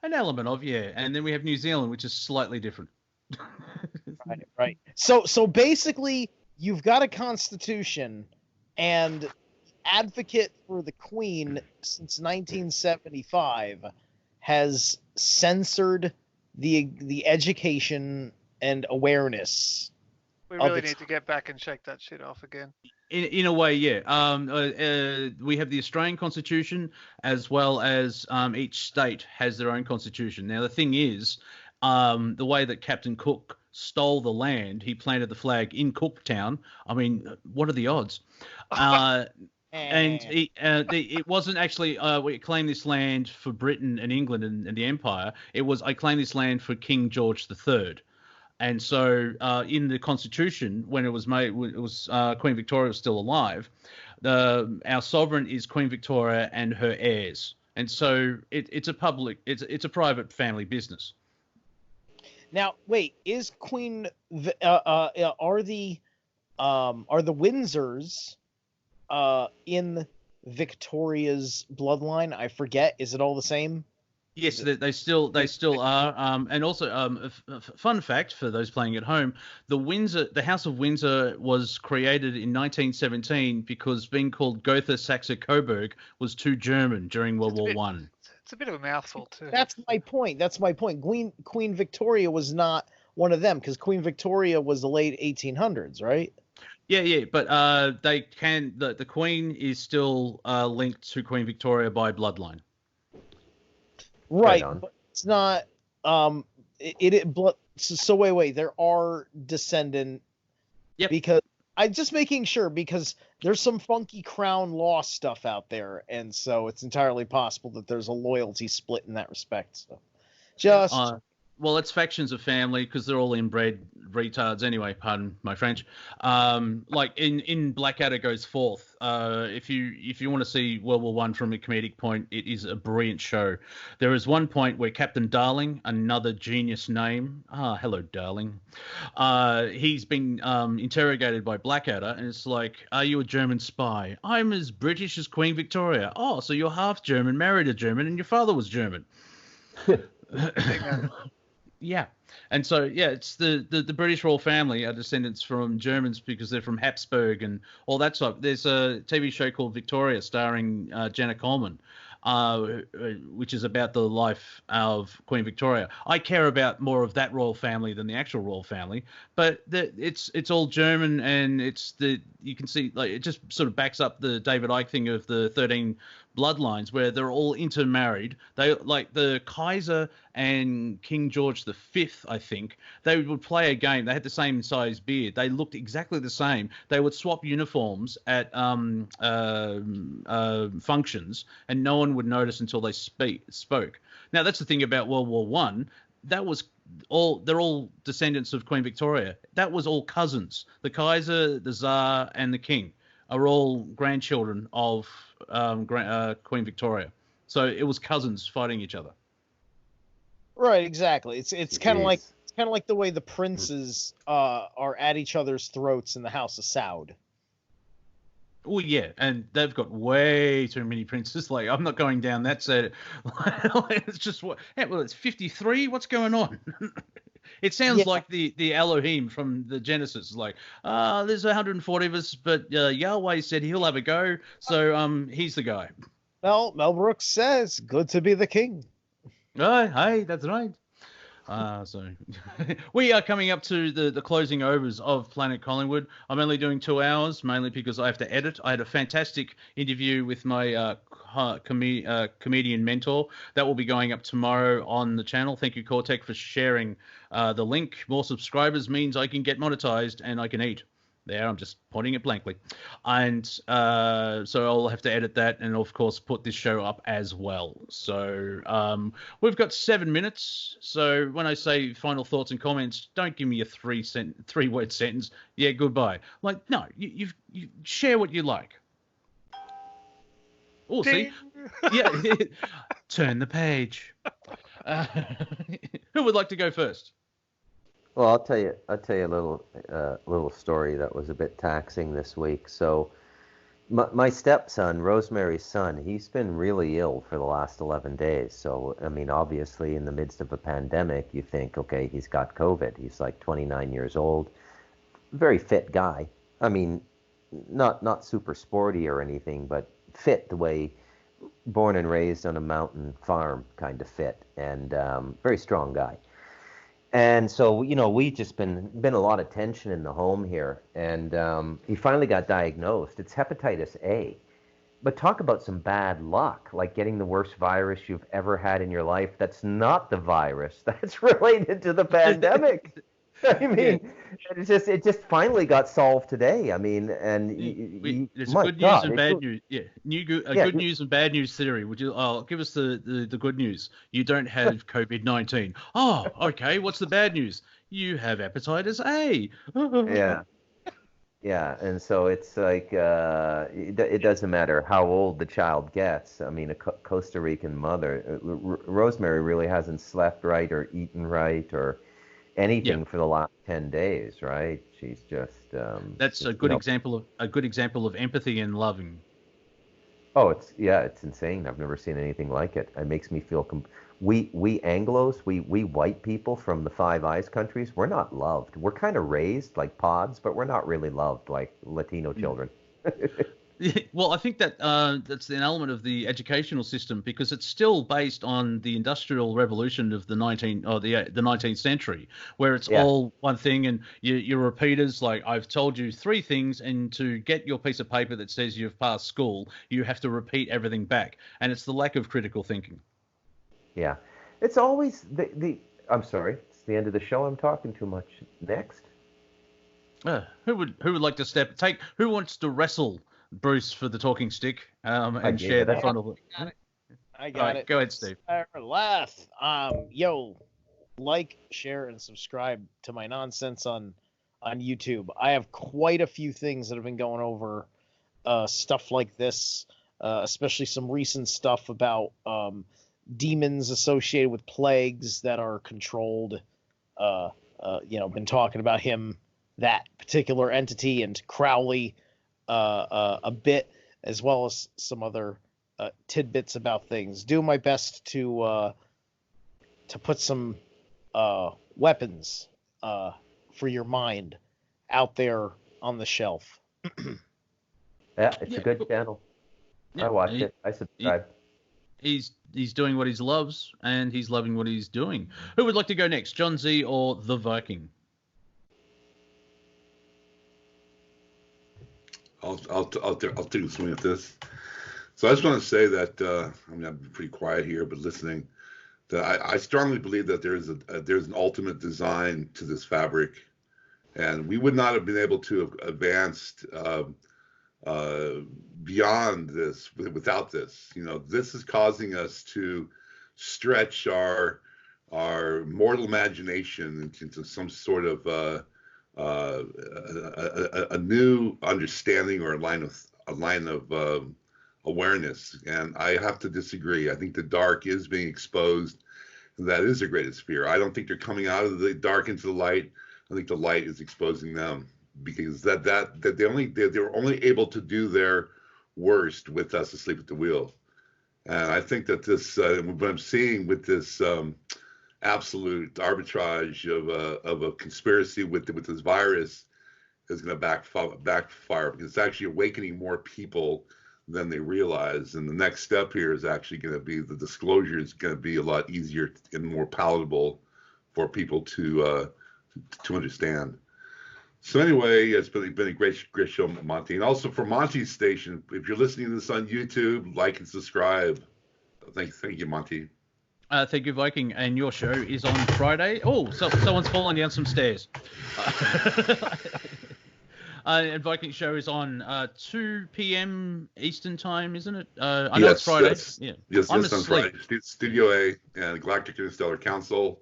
An element of, yeah. And then we have New Zealand, which is slightly different. Right. So basically, you've got a constitution, and advocate for the Queen since 1975 has censored the education and awareness. We really need to get back and shake that shit off again. In a way, yeah. We have the Australian Constitution, as well as each state has their own constitution. Now, the thing is, the way that Captain Cook stole the land, he planted the flag in Cooktown. I mean, what are the odds? And it wasn't actually we claimed this land for Britain and England and the Empire. It was I claimed this land for King George III. And so in the Constitution, when it was made, it was Queen Victoria was still alive. Our sovereign is Queen Victoria and her heirs. And so it's a private family business. Now, wait, is Queen are the Windsors in Victoria's bloodline? I forget. Is it all the same? Yes, they still are. And also, fun fact for those playing at home: the House of Windsor was created in 1917 because being called Gotha Saxe-Coburg was too German during World War One. It's a bit of a mouthful too. That's my point. Queen Victoria was not one of them because Queen Victoria was the late 1800s, right? Yeah, but the Queen is still linked to Queen Victoria by bloodline. Right, but it's not. So wait. There are descendant. Yep. Because I'm just making sure because there's some funky crown law stuff out there, and so it's entirely possible that there's a loyalty split in that respect. So, just. Well, it's factions of family because they're all inbred retards anyway. Pardon my French. Like in Blackadder Goes Forth. If you want to see World War One from a comedic point, it is a brilliant show. There is one point where Captain Darling, another genius name. Hello, Darling. He's been interrogated by Blackadder, and it's like, are you a German spy? I'm as British as Queen Victoria. Oh, so you're half German, married a German, and your father was German. Yeah, and so it's the British royal family are descendants from Germans because they're from Habsburg and all that stuff. There's a TV show called Victoria starring Jenna Coleman, which is about the life of Queen Victoria. I care about more of that royal family than the actual royal family, but it's all German, and you can see like it just sort of backs up the David Icke thing of the 13 bloodlines where they're all intermarried. They like the Kaiser and King George V, I think, they would play a game. They had the same size beard. They looked exactly the same. They would swap uniforms at functions, and no one would notice until they spoke. Now that's the thing about World War One. That was they're all descendants of Queen Victoria. That was all cousins. The Kaiser, the Tsar, and the King are all grandchildren of Queen Victoria. So it was cousins fighting each other. Right, exactly. It's kind of like the way the princes are at each other's throats in the House of Saud. Oh yeah, and they've got way too many princes. Like I'm not going down that side. It's just it's 53. What's going on? It sounds like the Elohim from the Genesis. Like, there's 140 of us, but Yahweh said he'll have a go, so he's the guy. Well, Mel Brooks says, "Good to be the king." Oh, hey, that's right. So we are coming up to the closing overs of Planet Collingwood. I'm only doing 2 hours, mainly because I have to edit. I had a fantastic interview with my comedian mentor. That will be going up tomorrow on the channel. Thank you, Cortek, for sharing the link. More subscribers means I can get monetized and I can eat. There, I'm just pointing it blankly. And so I'll have to edit that and, of course, put this show up as well. So we've got 7 minutes. So when I say final thoughts and comments, don't give me a three-word sentence. Yeah, goodbye. Like, no, you share what you like. Oh, see? Yeah. Turn the page. Who would like to go first? Well, I'll tell you a little story that was a bit taxing this week. So, my stepson, Rosemary's son, he's been really ill for the last 11 days. So, I mean, obviously, in the midst of a pandemic, you think, okay, he's got COVID. He's like 29 years old, very fit guy. I mean, not super sporty or anything, but fit the way born and raised on a mountain farm kind of fit, and very strong guy. And so, you know, we just been a lot of tension in the home here, and he finally got diagnosed. It's hepatitis A. But talk about some bad luck, like getting the worst virus you've ever had in your life. That's not the virus. That's related to the pandemic. I mean, it just finally got solved today. I mean, and there's good news and bad news. Yeah, good news and bad news theory. Would you? Give us the good news. You don't have COVID-19. Oh, okay. What's the bad news? You have hepatitis A. Yeah, and so it's like it doesn't matter how old the child gets. I mean, a Costa Rican mother, Rosemary, really hasn't slept right or eaten right or anything for the last 10 days, right? She's just that's a good example of empathy and loving. Oh, it's insane. I've never seen anything like it. It makes me feel we Anglos, we white people from the Five Eyes countries, we're not loved. We're kind of raised like pods, but we're not really loved like Latino children. Well, I think that that's an element of the educational system, because it's still based on the Industrial Revolution of the 19th century, where it's all one thing, and your repeaters, like, I've told you 3 things, and to get your piece of paper that says you've passed school, you have to repeat everything back, and it's the lack of critical thinking. Yeah, it's always I'm sorry, it's the end of the show. I'm talking too much. Next, who would like to who wants to wrestle Bruce for the talking stick and share that final? I got it. Go ahead, Steve. Zerilath. Like, share, and subscribe to my nonsense on YouTube. I have quite a few things that have been going over stuff like this, especially some recent stuff about demons associated with plagues that are controlled. Been talking about him, that particular entity, and Crowley a bit, as well as some other tidbits about things. Do my best to put some weapons for your mind out there on the shelf. Yeah, it's a good channel. I watch it. I subscribe. He's doing what he loves, and he's loving what he's doing. Who would like to go next, John Z or the Viking? I'll take a swing at this. So I just want to say that I'm pretty quiet here, but listening, that I strongly believe that there's an ultimate design to this fabric, and we would not have been able to have advanced beyond this without this. You know, this is causing us to stretch our mortal imagination into some sort of a new understanding or a line of awareness. And I have to disagree. I think the dark is being exposed. And that is their greatest fear. I don't think they're coming out of the dark into the light. I think the light is exposing them, because that they were only able to do their worst with us asleep at the wheel. And I think that this what I'm seeing with this absolute arbitrage of a conspiracy with this virus is going to backfire, because it's actually awakening more people than they realize. And the next step here is actually going to be the disclosure is going to be a lot easier and more palatable for people to understand. So anyway, it's been a great show, Monty. And also for Monty's station, if you're listening to this on YouTube, like and subscribe. Thank you, Monty. Thank you, Viking. And your show is on Friday. Oh, someone's falling down some stairs. And Viking show is on 2 p.m. Eastern time, isn't it? I know it's Friday. Yes, I'm on Friday. Studio A and Galactic Interstellar Council.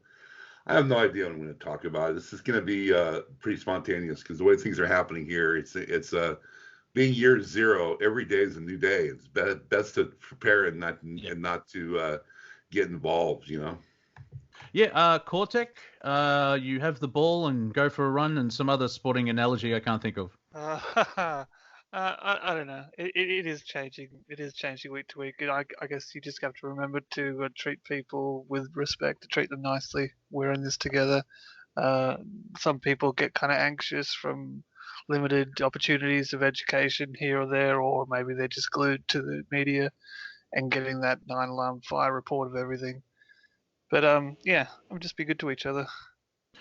I have no idea what I'm going to talk about. This is going to be pretty spontaneous because the way things are happening here, it's being year zero. Every day is a new day. It's best to prepare and not to get involved. Yeah, Cortek, you have the ball and go for a run, and some other sporting analogy I can't think of. I don't know. It is changing. It is changing week to week. And I guess you just have to remember to treat people with respect, to treat them nicely. We're in this together. Some people get kind of anxious from limited opportunities of education here or there, or maybe they're just glued to the media and getting that 9-alarm fire report of everything. But just be good to each other.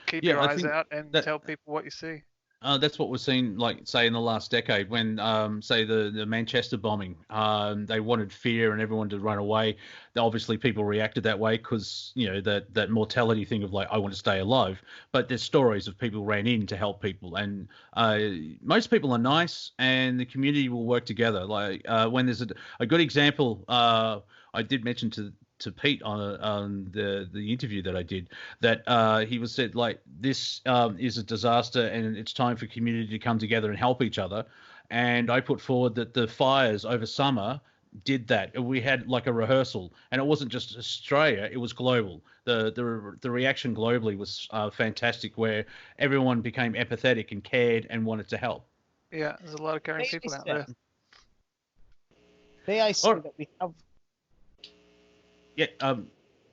Keep your eyes out and tell people what you see. That's what we've seen, like, say, in the last decade when, say, the Manchester bombing, they wanted fear and everyone to run away. Obviously, people reacted that way because, that mortality thing of, like, I want to stay alive. But there's stories of people ran in to help people. And most people are nice and the community will work together. Like, when there's a good example, I did mention to Pete on the interview that I did, that he was said, like, this is a disaster and it's time for community to come together and help each other. And I put forward that the fires over summer did that. We had like a rehearsal, and it wasn't just Australia, it was global. The reaction globally was fantastic, where everyone became empathetic and cared and wanted to help. Yeah, there's a lot of caring people out there. May I say that we have... Yeah,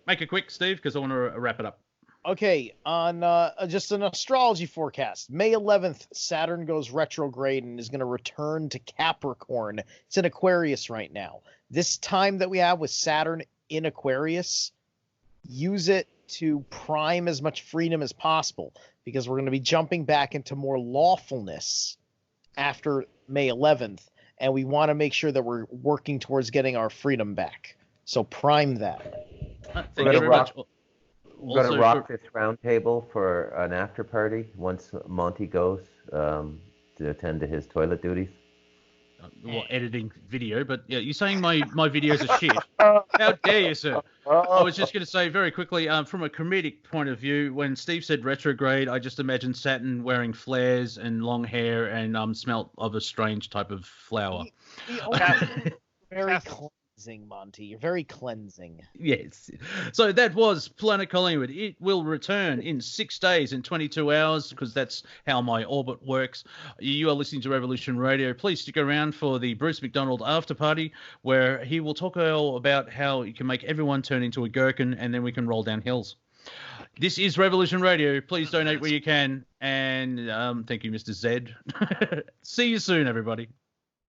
make it quick, Steve, because I want to wrap it up. Okay, on just an astrology forecast. May 11th, Saturn goes retrograde and is going to return to Capricorn. It's in Aquarius right now. This time that we have with Saturn in Aquarius, use it to prime as much freedom as possible, because we're going to be jumping back into more lawfulness after May 11th, and we want to make sure that we're working towards getting our freedom back. So prime that. Thank you very much. We're going to rock this round table for an after party once Monty goes to attend to his toilet duties. Editing video, but yeah, you're saying my videos are shit. How dare you, sir? I was just going to say very quickly, from a comedic point of view, when Steve said retrograde, I just imagined Saturn wearing flares and long hair and smelt of a strange type of flower. Very cleansing, Monty. You're very cleansing. Yes. So that was Planet Collingwood. It will return in 6 days and 22 hours because that's how my orbit works. You are listening to Revolution Radio. Please stick around for the Bruce Macdonald after party, where he will talk all about how you can make everyone turn into a gherkin and then we can roll down hills. This is Revolution Radio. Please donate where you can. And thank you, Mr. Zed. See you soon, everybody.